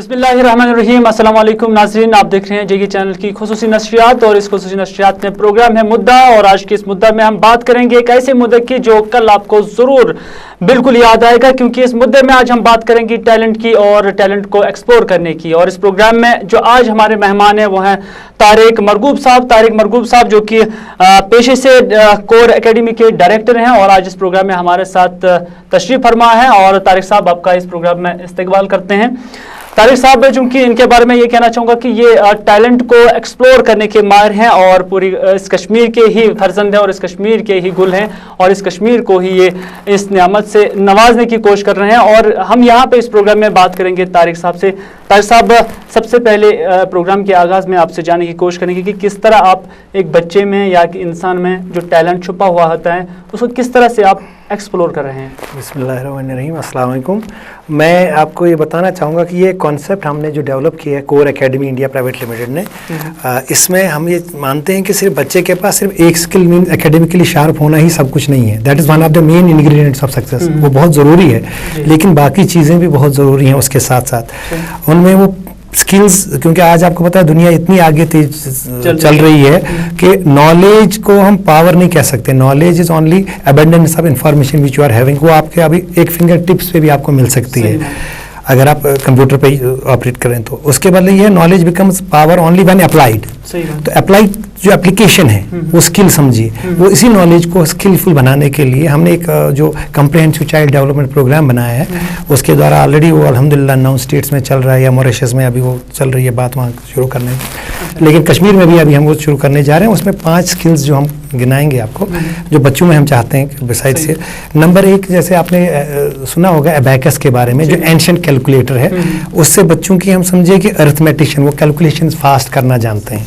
बिस्मिल्लाहिर्रहमानिर्रहीम। अस्सलाम वालेकुम नाज़रीन, आप देख रहे हैं जेगी चैनल की खुसूसी नशरियात और इस खुसूसी नशरियात में प्रोग्राम है मुद्दा। और आज के इस मुद्दा में हम बात करेंगे एक ऐसे मुद्दे की जो कल आपको ज़रूर बिल्कुल याद आएगा, क्योंकि इस मुद्दे में आज हम बात करेंगे टैलेंट की और टैलेंट को एक्सप्लोर करने की। और इस प्रोग्राम में जो आज हमारे मेहमान हैं वो हैं तारिक मरगूब साहब जो कि पेशे से कोर एकेडमी के डायरेक्टर हैं और आज इस प्रोग्राम में हमारे साथ तशरीफ फरमा है। और तारिक साहब आपका इस प्रोग्राम में इस्तकबाल करते हैं। तारिक साहब, चूंकि इनके बारे में ये कहना चाहूँगा कि ये टैलेंट को एक्सप्लोर करने के माहिर हैं और पूरी इस कश्मीर के ही फर्जंद हैं और इस कश्मीर के ही गुल हैं और इस कश्मीर को ही ये इस नियामत से नवाजने की कोशिश कर रहे हैं। और हम यहाँ पे इस प्रोग्राम में बात करेंगे तारिक साहब से। तारिक साहब, सबसे पहले प्रोग्राम के आगाज़ में आपसे जानने की कोशिश करेंगे कि किस तरह आप एक बच्चे में या एक इंसान में जो टैलेंट छुपा हुआ होता है उसको किस तरह से आप एक्सप्लोर कर रहे हैं। बिस्मिल्लाहिर्रहमानिर्रहीम, अस्सलाम वालेकुम। मैं आपको ये बताना चाहूँगा कि ये कॉन्सेप्ट हमने जो डेवलप किया है corps academy India private limited ने, इसमें हम ये मानते हैं कि सिर्फ बच्चे के पास सिर्फ एक स्किल मीन एकेडमिकली शार्प होना ही सब कुछ नहीं है। That is one of the main ingredients of success. वो बहुत ज़रूरी है, लेकिन बाकी चीज़ें भी बहुत ज़रूरी हैं उसके साथ साथ। उनमें वो स्किल्स, क्योंकि आज आपको पता है दुनिया इतनी आगे तेज चल रही है कि नॉलेज को हम पावर नहीं कह सकते। Knowledge is only abundance of information which you are having. वो आपके अभी एक फिंगर टिप्स पे भी आपको मिल सकती है अगर आप कंप्यूटर पे ऑपरेट करें तो। उसके बदले ये knowledge becomes power only when applied. तो अप्लाइड जो एप्लीकेशन है वो स्किल समझिए। वो इसी नॉलेज को स्किलफुल बनाने के लिए हमने एक जो कम्प्रहेंसिव चाइल्ड डेवलपमेंट प्रोग्राम बनाया है, उसके द्वारा ऑलरेडी वो अल्हम्दुलिल्लाह 9 स्टेट्स में चल रहा है या मॉरिशस में अभी वो चल रही है बात वहाँ शुरू करने की। लेकिन कश्मीर में भी अभी हम वो शुरू करने जा रहे हैं। उसमें 5 स्किल्स जो हम गिनाएंगे आपको जो बच्चों में हम चाहते हैं बिसाइड से। नंबर 1, जैसे आपने सुना होगा अबैकस के बारे में, जो एंशिएंट कैलकुलेटर है, उससे बच्चों की हम समझे कि अरिथमेटिशियन, वो कैलकुलेशंस फास्ट करना जानते हैं।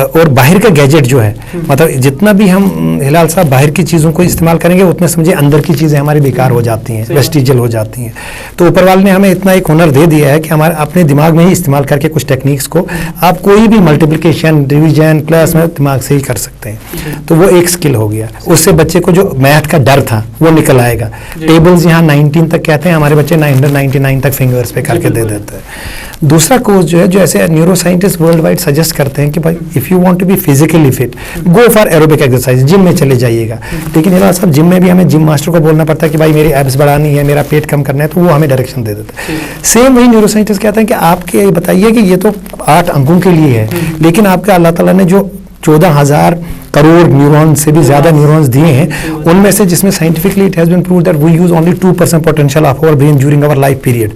और बाहर का गैजेट जो है, मतलब जितना भी हम हिलाल साहब बाहर की चीज़ों को इस्तेमाल करेंगे उतने समझे अंदर की चीज़ें हमारी बेकार हो जाती हैं, वेस्टिजियल हो जाती हैं। तो ऊपर वाले ने हमें इतना एक हुनर दे दिया है कि हमारे अपने दिमाग में ही इस्तेमाल करके कुछ टेक्निक्स को आप कोई भी मल्टीप्लिकेशन, डिवीजन, प्लस में दिमाग से ही कर सकते हैं। तो वो एक स्किल हो गया। उससे बच्चे को जो मैथ का डर था वो निकल आएगा। टेबल्स यहाँ 19 तक कहते हैं, हमारे बच्चे 999 तक फिंगर्स पे करके दे देते हैं। दूसरा कोर्स जो है, जो ऐसे neuro scientist world wide suggest करते हैं कि भाई if you want to be physically fit, go for aerobic exercise, gym में चले जाइएगा। लेकिन हिलाल साहब जिम में भी हमें जिम मास्टर को बोलना पड़ता है कि भाई मेरी एब्स बढ़ानी है, मेरा पेट कम करना है, तो वो हमें डायरेक्शन दे देता है। सेम वही न्यूरो साइंटिस्ट कहते हैं कि आपके बताइए कि ये तो 8 अंकों के लिए है, लेकिन आपके अल्लाह ताला ने जो 14,000 करोड़ न्यूरॉन से भी ज्यादा न्यूरॉन्स दिए हैं, उनमें से जिसमें scientifically it has been proved that we use only 2% potential of our brain during our life period.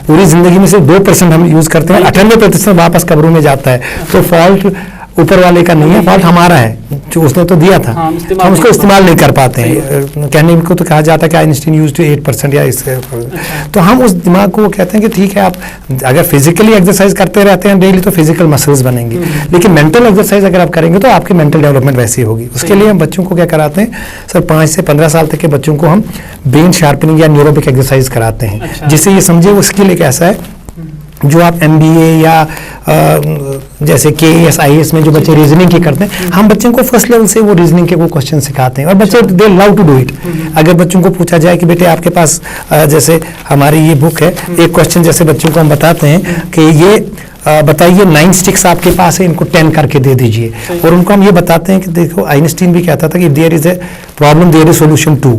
पूरी जिंदगी में सिर्फ 2% हम यूज करते हैं, 98% वापस कब्रों में जाता है। तो फॉल्ट ऊपर वाले का नहीं है, फॉल्ट हमारा है, जो उसने तो दिया था, हम उसको इस्तेमाल नहीं कर पाते हैं। कहने को तो कहा जाता है कि आइंस्टीन यूज्ड टू 8% या इससे। तो हम उस दिमाग को कहते हैं कि ठीक है, आप अगर फिजिकली एक्सरसाइज करते रहते हैं डेली तो फिजिकल मसल्स बनेंगी, लेकिन मेंटल एक्सरसाइज अगर आप करेंगे तो आपकी मेंटल डेवलपमेंट वैसी होगी। उसके लिए हम बच्चों को क्या कराते हैं सर, 5 से 15 साल तक के बच्चों को हम ब्रेन शार्पनिंग या न्यूरोबिक एक्सरसाइज कराते हैं, जिससे ये समझे वो स्किल एक ऐसा है जो आप MBA या जैसे KAS IAS में जो बच्चे रीजनिंग के करते हैं, हम बच्चों को फर्स्ट लेवल से वो रीजनिंग के वो क्वेश्चन सिखाते हैं और बच्चे they love to do it. अगर बच्चों को पूछा जाए कि बेटे आपके पास जैसे हमारी ये बुक है, एक क्वेश्चन जैसे बच्चों को हम बताते हैं कि ये बताइए 9 स्टिक्स आपके पास है, इनको 10 करके दे दीजिए। और उनको हम ये बताते हैं कि देखो आइंस्टीन भी कहता था कि there is a problem there is solution too,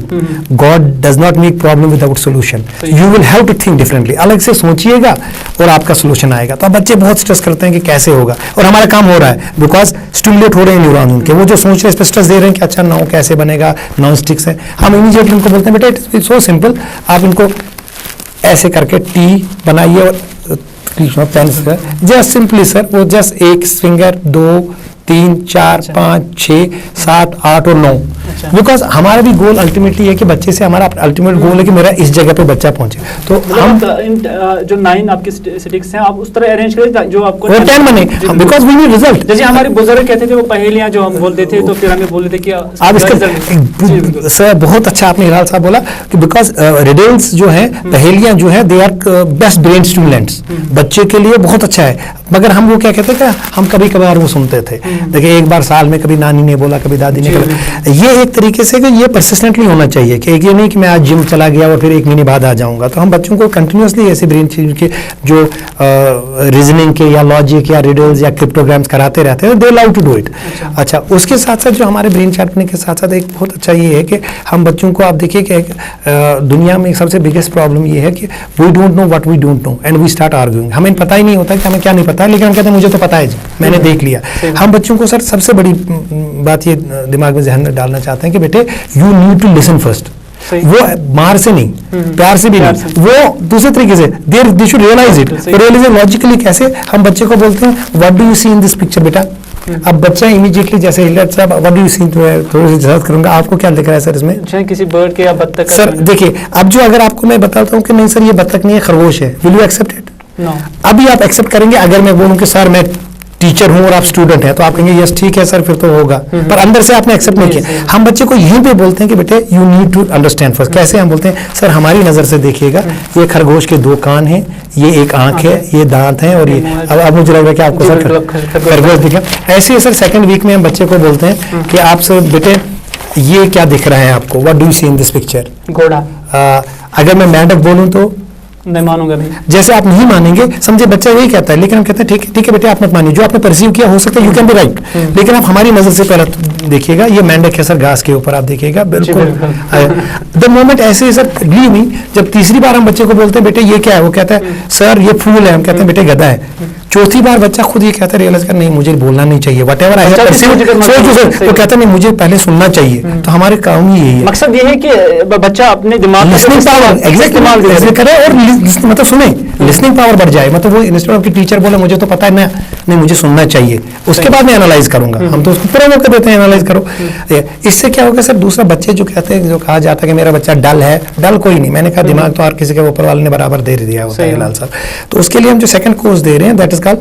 God does not make problem without solution, you will have to think differently, अलग से सोचिएगा और आपका सॉल्यूशन आएगा। तो अब बच्चे बहुत स्ट्रेस करते हैं कि कैसे होगा, और हमारा काम हो रहा है बिकॉज स्टिमुलेट हो रहे हैं न्यूरॉन उनके, वो जो सोच रहे हैं इस पर स्ट्रेस दे रहे हैं कि अच्छा 9 कैसे बनेगा, 9 स्टिक्स है। हम इमीडिएटली उनको बोलते हैं बेटा इट्स सो सिंपल, आप इनको ऐसे करके T बनाइए और पेन से जस्ट सिंपली सर, वो जस्ट 1 फिंगर 2 3 4 5 6 7 8 और 9। बिकॉज हमारा भी गोल अल्टीमेटली है कि बच्चे से हमारा अल्टीमेट गोल है कि मेरा इस जगह पे बच्चा पहुंचे। तो हम जो 9 आपके स्टिक्स हैं आप उस तरह अरेंज करें जो आपको 10 बने, बिकॉज वी नीड रिजल्ट। जैसे हमारे बुजुर्ग कहते थे वो पहेलियां जो हम बोलते थे, तो फिर हमें बोलते थे कि आप इसका सर बहुत अच्छा आपने हिलाल साहब बोला कि बिकॉज रिडल्स जो है, पहेलियां जो है, they are best brain stimulants, बच्चे के लिए बहुत अच्छा है। मगर हम वो क्या कहते हैं कि हम कभी कभार वो सुनते थे, देखिए एक बार साल में कभी नानी ने बोला, कभी दादी ने बोला। ये एक एक तरीके से कि ये परसिस्टेंटली होना चाहिए कि एक ये नहीं कि मैं आज जिम चला गया और फिर 1 महीने बाद आ जाऊंगा। तो हम बच्चों को कंटिन्यूसली ऐसे ब्रेन के जो रीजनिंग के या लॉजिक या रिडल्स या क्रिप्टोग्राम्स कराते रहते हैं, they love to do it. अच्छा, उसके साथ साथ जो हमारे ब्रेन शार्पनिंग के साथ साथ एक बहुत अच्छा ये है कि हम बच्चों को, आप देखिए कि दुनिया में सबसे बिगेस्ट प्रॉब्लम ये है कि we don't know what we don't know and we start arguing. हमें पता ही नहीं होता कि हमें क्या नहीं पता है, लेकिन हम कहते हैं मुझे तो पता है जी, मैंने देख लिया। हम बच्चों को सर सबसे बड़ी बात ये दिमाग में जहन में डालना चाहते हैं कि बेटे you need to listen first. वो मार से नहीं, प्यार से भी नहीं, वो दूसरे तरीके से they should realise it. Realise logically कैसे हम बच्चे को बोलते हैं what do you see in this picture बेटा। अब बच्चा इमीडिएटली जैसे हिलट साहब व्हाट डू यू सी, थोड़ी सी जरूरत करूंगा, आपको क्या दिख रहा है सर इसमें? किसी बर्ड के या बत्तख? सर देखिए, अब जो अगर आपको मैं बताता हूँ कि नहीं सर ये बत्तख नहीं है खरगोश है, will you accept it? No. अभी आप एक्सेप्ट करेंगे। अगर मैं बोलूँ कि सर मैं टीचर हूं और आप स्टूडेंट हैं, तो आप कहेंगे यस ठीक है सर, फिर तो होगा, पर अंदर से आपने एक्सेप्ट नहीं किया। हम बच्चे को यहीं पे बोलते हैं कि बेटे you need to understand first. कैसे हम बोलते हैं? सर हमारी नजर से देखिएगा, ये खरगोश के 2 कान हैं, ये 1 आंख है, ये दांत हैं, और ये अब मुझे लग रहा है कि आपको सर खरगोश दिखा। ऐसे ही सर सेकंड वीक में हम बच्चे को बोलते हैं कि आप सर बेटे ये क्या दिख रहा है आपको, what do you see in this picture? घोड़ा। अगर मैं मेंढक बोलूं तो नहीं मानूंगा नहीं। जैसे आप नहीं मानेंगे, समझे बच्चा यही कहता है, लेकिन हम कहते हैं ठीक है बेटे आप मत मानिए, जो आपने परसीव किया हो सकता है यू कैन बी राइट, लेकिन आप हमारी नजर से पहले देखिएगा। ये मेंढक है सर घास के ऊपर, आप देखिएगा बिल्कुल द मोमेंट ऐसे ही सर लीव मी। जब तीसरी बार हम बच्चे को बोलते हैं बेटे ये क्या है, वो कहता है सर ये फूल है, हम कहते हैं बेटे गधा है। चौथी बार बच्चा खुद ये कहता है, रियलाइज कर नहीं मुझे बोलना नहीं चाहिए, वट एवर आई वो कहता नहीं मुझे पहले सुनना चाहिए। तो हमारे काम ही यही है, मकसद ये है कि बच्चा अपने दिमाग लिसनिंग पावर एग्जैक्ट करे और मतलब सुने, लिसनिंग पावर बढ़ जाए। मतलब वो इंस्टेड ऑफ की टीचर बोले मुझे तो पता है ना, नहीं मुझे सुनना चाहिए, उसके बाद मैं एनालाइज करूंगा। हम तो उसको पूरा मौका देते हैं एनालाइज करो। इससे क्या होगा सर, दूसरा बच्चे जो कहते हैं, जो कहा जाता है कि मेरा बच्चा डल है, डल कोई नहीं, मैंने कहा दिमाग तो हर किसी के ऊपर वाले ने बराबर दे दिया होता है लाल साहब। तो उसके लिए हम जो सेकंड कोर्स दे रहे हैं that is called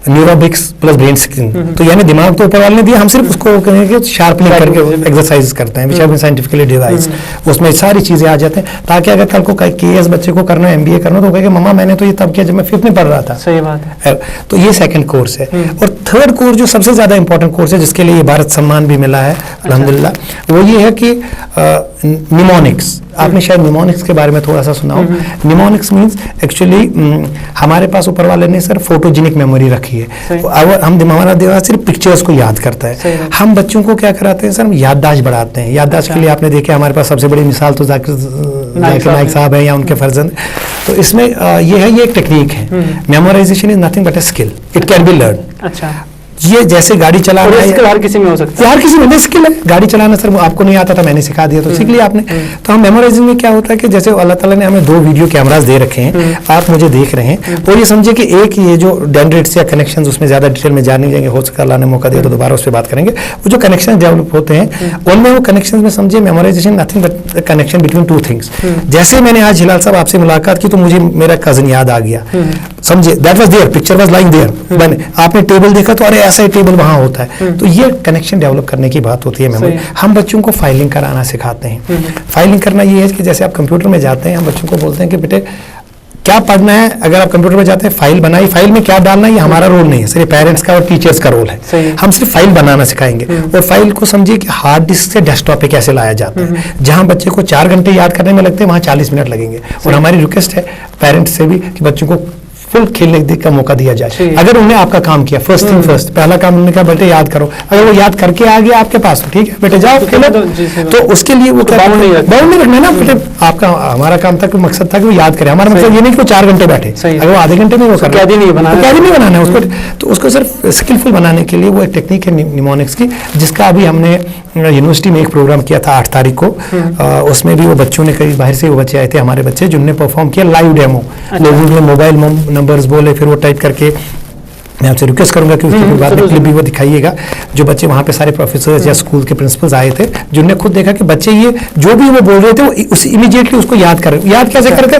neurobics plus brain skin. तो यानी दिमाग तो ऊपर वाले ने दिया, हम सिर्फ उसको शार्पनिंग करके एक्सरसाइज करते हैं, which have been scientifically devised. उसमें सारी चीजें आ जाते हैं, ताकि अगर कल को केएस बच्चे को करना है, एमबीए करना, तो कहेगा मम्मा मैंने तो ये तब किया जब मैं 5th में पढ़ रहा था। सही बात है। तो ये सेकंड कोर्स है। और थर्ड कोर्स जो सबसे ज्यादा इंपॉर्टेंट कोर्स है, जिसके लिए भारत सम्मान भी मिला है अल्हम्दुलिल्लाह, वो ये है कि निमोनिक्स। आपने शायद निमोनिक्स के बारे में थोड़ा सा सुना हो। निमोनिक्स मींस एक्चुअली हमारे पास ऊपर वाले ने सर फोटोजेनिक मेमोरी रखी है। हमारा दिमाग सिर्फ पिक्चर्स को याद करता है। हम बच्चों को क्या कराते हैं सर, याददाश्त बढ़ाते हैं। याददाश्त के लिए आपने देखा हमारे पास सबसे बड़ी मिसाल तो जाकिर नाइक साहब है या उनके फर्जंद। तो इसमें ये है, ये एक टेक्निक है। Memorisation is nothing but a skill, it can be learn. अच्छा, ये जैसे गाड़ी चलाना है, हर किसी में हो सकता है, हर किसी में स्किल है। गाड़ी चलाना सर वो आपको नहीं आता था, मैंने सिखा दिया तो सीख लिया आपने। तो हम मेमोराइजिंग में क्या होता है कि जैसे अल्लाह ताला ने हमें 2 वीडियो कैमरास दे रखे हैं, आप मुझे देख रहे हैं, और ये समझे कि एक ये जो डेंड्राइट्स या कनेक्शंस, उसमें ज्यादा डिटेल में जाने जाएंगे, हो सकता है अल्लाह ने मौका दिया तो दोबारा उस पर बात करेंगे। वो जो कनेक्शन डेवलप होते हैं उनमें, वो कनेक्शन में समझिए memorisation nothing but connection between 2 things. जैसे मैंने आज हिलाल साहब आपसे मुलाकात की तो मुझे मेरा कजन याद आ गया, समझे, that was there, picture was lying there. आपने टेबल देखा तो अरे ऐसा ही टेबल वहां होता है। तो ये कनेक्शन डेवलप करने की बात होती है मेमोरी। हम बच्चों को फाइलिंग कराना सिखाते हैं। फाइलिंग करना ये है कि जैसे आप कंप्यूटर में जाते हैं, हम बच्चों को बोलते हैं कि बेटे क्या पढ़ना है। अगर आप कंप्यूटर में जाते हैं, फाइल बनाई, फाइल में क्या डालना है ये हमारा रोल नहीं है, सिर्फ पेरेंट्स का और टीचर्स का रोल है। हम सिर्फ फाइल बनाना सिखाएंगे। और फाइल को समझिए कि हार्ड डिस्क से डेस्कटॉप पे कैसे लाया जाता है। जहां बच्चे को 4 घंटे याद करने में लगते हैं, वहां 40 मिनट लगेंगे। और हमारी रिक्वेस्ट है पेरेंट्स से भी कि बच्चों को फुल खेलने का मौका दिया जाए। अगर उन्होंने आपका काम किया, फर्स्ट थिंग फर्स्ट, पहला काम उन्होंने कहा बेटे याद करो, अगर वो याद करके आ गया आपके पास तो ठीक है बेटे जाओ खेलो। तो उसके लिए वो बाउंड नहीं रखना ना बेटे, आपका हमारा काम था कि मकसद था कि वो याद करे। हमारा मतलब ये नहीं कि वो 4 घंटे बैठे, अगर वो आधे घंटे में वो कैदी नहीं बनाना है उसको। तो उसको सिर्फ स्किलफुल बनाने के लिए वो एक टेक्निक है निमोनिक्स की, जिसका अभी हमने यूनिवर्सिटी में एक प्रोग्राम किया था 8 तारीख को। उसमें भी वो बच्चों ने, कई बाहर से वो बच्चे आए थे हमारे बच्चे, जिन्होंने परफॉर्म किया लाइव डेमो। लोगों ने मोबाइल नंबर्स बोले, फिर वो टाइप करके, मैं आपसे रिक्वेस्ट करूंगा कि उसके बाद में क्लिप भी वो दिखाइएगा। जो बच्चे वहाँ पे सारे प्रोफेसर्स या स्कूल के प्रिंसिपल्स आए थे, जिन्होंने खुद देखा कि बच्चे ये जो भी वो बोल रहे थे वो उस इमीडिएटली उसको याद कर रहे। याद कैसे करके,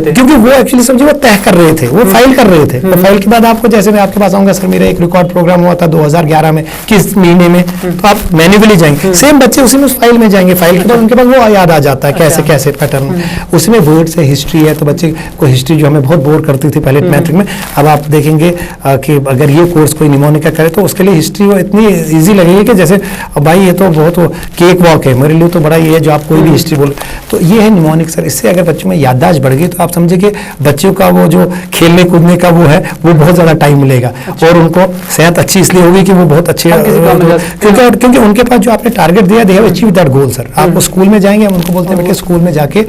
क्योंकि वो एक्चुअली समझिए वो तय कर रहे थे, वो फाइल कर रहे थे। तो फाइल के बाद आपको, जैसे मैं आपके पास आऊंगा सर, मेरा एक रिकॉर्ड प्रोग्राम हुआ था 2011 में, किस महीने में, तो आप मैन्युअली जाएंगे, सेम बच्चे उसी में उस फाइल में जाएंगे। फाइल के बाद उनके पास वो याद आ जाता है कैसे कैसे पैटर्न। उसमें वर्ड्स है, हिस्ट्री है, तो बच्चे को हिस्ट्री जो हमें बहुत बोर करती थी पहले मैट्रिक में, अब आप देखेंगे कि अगर ये कोर्स कोई निमोनिक का करे तो उसके लिए हिस्ट्री वो इतनी ईजी लगेगी कि जैसे भाई ये तो बहुत केक वॉक है, मेरे लिए तो बड़ा ये है जो आप कोई भी हिस्ट्री बोलो। तो ये है निमोनिक सर। इससे अगर बच्चों में याददाश्त बढ़ गई तो आप समझे कि बच्चों का वो जो खेलने कूदने का वो है वो बहुत ज़्यादा टाइम मिलेगा। और उनको सेहत अच्छी इसलिए होगी कि वो बहुत अच्छे, क्योंकि उनके पास जो आपने टारगेट दिया they have achieve that goal sir. आप वो स्कूल में जाएंगे, हम उनको बोलते हैं बेटे स्कूल में जाके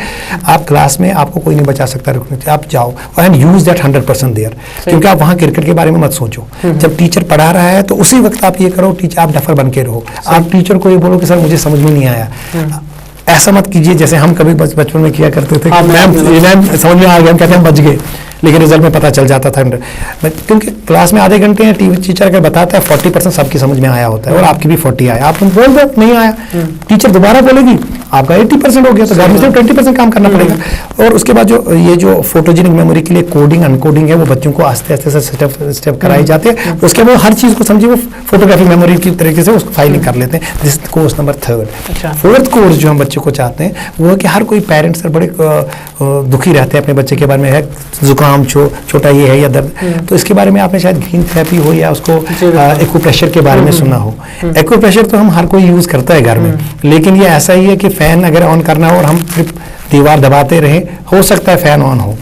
आप क्लास में आपको कोई नहीं बचा सकता, आप जाओ एंड यूज दैट 100% देयर। क्योंकि आप वहाँ क्रिकेट के बारे में मत सोचो, जब टीचर पढ़ा रहा है तो उसी वक्त आप ये करो, टीचर आप डफर बन के रहो। आप टीचर को ये बोलो कि सर मुझे समझ में नहीं आया, ऐसा मत कीजिए जैसे हम कभी बचपन में किया करते थे। मैम समझ में आ गया, हम कहते हैं बच गए, लेकिन रिजल्ट में पता चल जाता था। क्योंकि क्लास में आधे घंटे हैं, टीचर अगर बताता है 40% सबकी समझ में आया होता है और आपकी भी 40 आया, आप बोल दो नहीं आया, टीचर दोबारा बोलेगी आपका 80% हो गया, तो घर में सिर्फ 20% काम करना पड़ेगा। और उसके बाद जो ये जो फोटोजेनिक मेमोरी के लिए कोडिंग अनकोडिंग है वो बच्चों को आस्ते आस्ते से स्टेप कराई जाते हैं। उसके बाद हर चीज़ को समझिए वो फोटोग्राफी मेमोरी की तरीके से उसको फाइलिंग कर लेते हैं। This course number 3। Fourth course जो हम बच्चों को चाहते हैं वो है कि हर कोई पेरेंट्स बड़े दुखी रहते हैं अपने बच्चे के बारे में, है जुकाम छोटा ये है या दर्द, तो इसके बारे में आपने शायद ग्रीन थेरेपी हो या उसको एक्यूप्रेशर के बारे में सुना हो। एक्यूप्रेशर तो हम हर कोई यूज करता है घर में, लेकिन ये ऐसा ही है कि फैन अगर ऑन करना हो और हम दीवार दबाते रहें, हो सकता है फैन ऑन हो।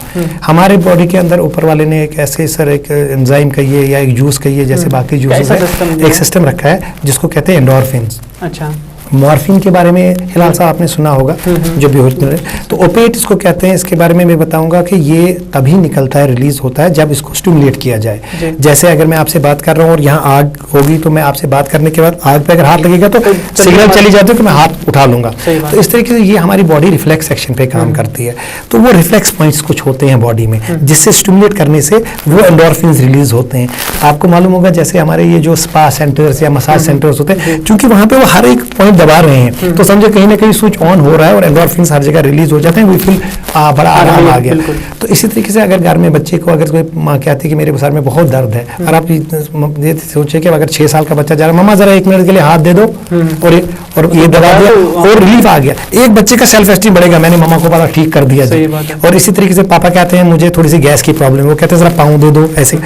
हमारे बॉडी के अंदर ऊपर वाले ने एक ऐसे सर एक एंजाइम कहिए या एक जूस कहिए, जैसे बाकी जूस है, एक सिस्टम रखा है जिसको कहते हैं एंडोर्फिन्स। अच्छा, मॉर्फिन के बारे में हिलाल साहब आपने सुना होगा, जो भी होता है, तो ओपिएट इसको कहते हैं। इसके बारे में मैं बताऊंगा कि ये तभी निकलता है, रिलीज होता है जब इसको स्टिमुलेट किया जाए। जैसे अगर मैं आपसे बात कर रहा हूँ और यहाँ आग होगी तो मैं आपसे बात करने के बाद आग पे अगर हाथ लगेगा तो सिग्नल चली जाती है कि मैं हाथ उठा लूंगा। तो इस तरीके से ये हमारी बॉडी रिफ्लेक्स एक्शन पे काम करती है। तो वो रिफ्लेक्स पॉइंट्स कुछ होते हैं बॉडी में जिससे स्टिमुलेट करने से वो एंडोर्फिन्स रिलीज होते हैं। आपको मालूम होगा जैसे हमारे ये जो स्पा सेंटर्स या मसाज सेंटर्स होते हैं, क्योंकि वहाँ पे वो हर एक पॉइंट दबा रहे हैं, तो समझे कहीं ना कहीं स्विच ऑन हो रहा है और एंडोर्फिन्स हर जगह रिलीज हो जाते हैं, वी फील बड़ा आराम आ गया। तो इसी तरीके से अगर घर में बच्चे को अगर कोई माँ कहती है कि मेरे सर में बहुत दर्द है, और आप ये सोचे कि अगर 6 साल का बच्चा जा रहा है, मम्मा जरा 1 मिनट के लिए हाथ दे दो और ये दबा दिया और रिलीफ आ गया, एक बच्चे का सेल्फ एस्टीम बढ़ेगा, मैंने मम्मा को पता ठीक कर दिया। और इसी तरीके से पापा कहते हैं मुझे थोड़ी सी गैस की प्रॉब्लम है, वो कहते हैं जरा पाँव दे दो, ऐसे।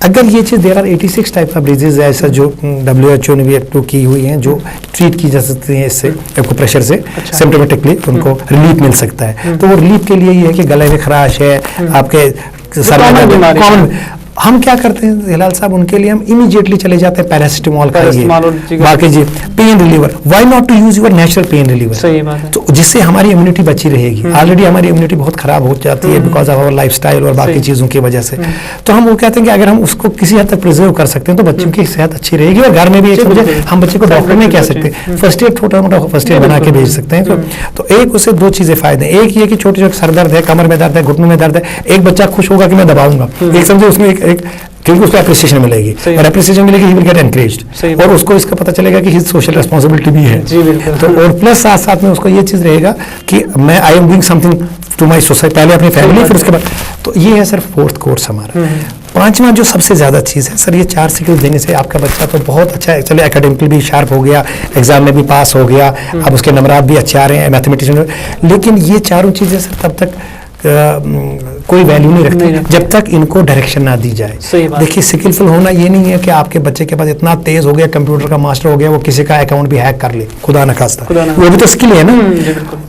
अगर ये चीज़ there are 86 type of disease ऐसा जो WHO ने भी अप्रूव की हुई हैं जो ट्रीट की जा सकती हैं इससे प्रेशर से सिम्टोमेटिकली उनको रिलीफ मिल सकता है। तो वो रिलीफ के लिए ये है कि गले में खराश है, आपके सर में कॉमन, हम क्या करते हैं हिलाल साहब, उनके लिए हम इमीडिएटली चले जाते हैं पैरासिटामोल खाइए, बाकी जी pain reliever. Why not to use your natural pain reliever, सही बात है, तो जिससे हमारी इम्यूनिटी बची रहेगी। ऑलरेडी हमारी इम्यूनिटी बहुत खराब हो जाती है बिकॉज ऑफ आवर लाइफस्टाइल और बाकी चीज़ों की वजह से। तो हम वो कहते हैं कि अगर हम उसको किसी हद तक प्रिजर्व कर सकते हैं तो बच्चों की सेहत अच्छी रहेगी। और घर में भी हम बच्चे को डॉक्टर नहीं कह सकते, फर्स्ट एड छोटा मोटा फर्स्ट एड बना के भेज सकते हैं। तो एक उससे 2 चीज़ें फायदे, एक ये कि छोटे छोटे सर दर्द है, कमर में दर्द है, घुटनों में दर्द है, एक बच्चा खुश होगा कि मैं दबाऊंगा, एक समझे उसमें एक क्योंकि उसको एप्रिसिएशन मिलेगी, और एप्रिसिएशन मिलेगी ही विल गेट एनकरेज्ड, और उसको इसका पता चलेगा कि हिज सोशल रिस्पांसिबिलिटी भी है। तो और प्लस साथ साथ में उसको ये चीज़ रहेगा कि मैं I am doing something to my society, पहले अपनी फैमिली फिर उसके बाद। तो ये है सर 4th कोर्स हमारा। 5वां जो सबसे ज़्यादा चीज़ है सर, ये 4 स्किल्स देने से आपका बच्चा तो बहुत अच्छा है, चलिए एकेडमिकली भी शार्प हो गया, एग्जाम में भी पास हो गया, अब उसके नंबरात भी अच्छे आ रहे हैं मैथमेटिशियन, लेकिन ये चारों चीज़ें सर तब तक कोई वैल्यू नहीं रखती जब तक इनको डायरेक्शन ना दी जाए। देखिए स्किलफुल होना ये नहीं है कि आपके बच्चे के पास इतना तेज हो गया, कंप्यूटर का मास्टर हो गया, वो किसी का अकाउंट भी हैक कर ले, खुदा न खास्ता, वो भी तो स्किल है ना।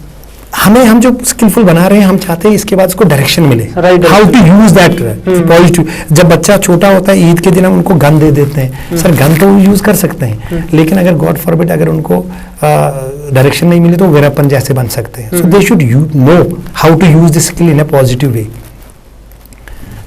हम जो स्किलफुल बना रहे हैं, हम चाहते हैं इसके बाद उसको डायरेक्शन मिले, how to use that positive. जब बच्चा छोटा होता है, ईद के दिन हम उनको गन दे देते हैं, सर गन तो यूज कर सकते हैं, लेकिन अगर गॉड फॉरबिड अगर उनको डायरेक्शन नहीं मिले तो वेपन जैसे बन सकते हैं। So they should know how to use this skill in a positive way.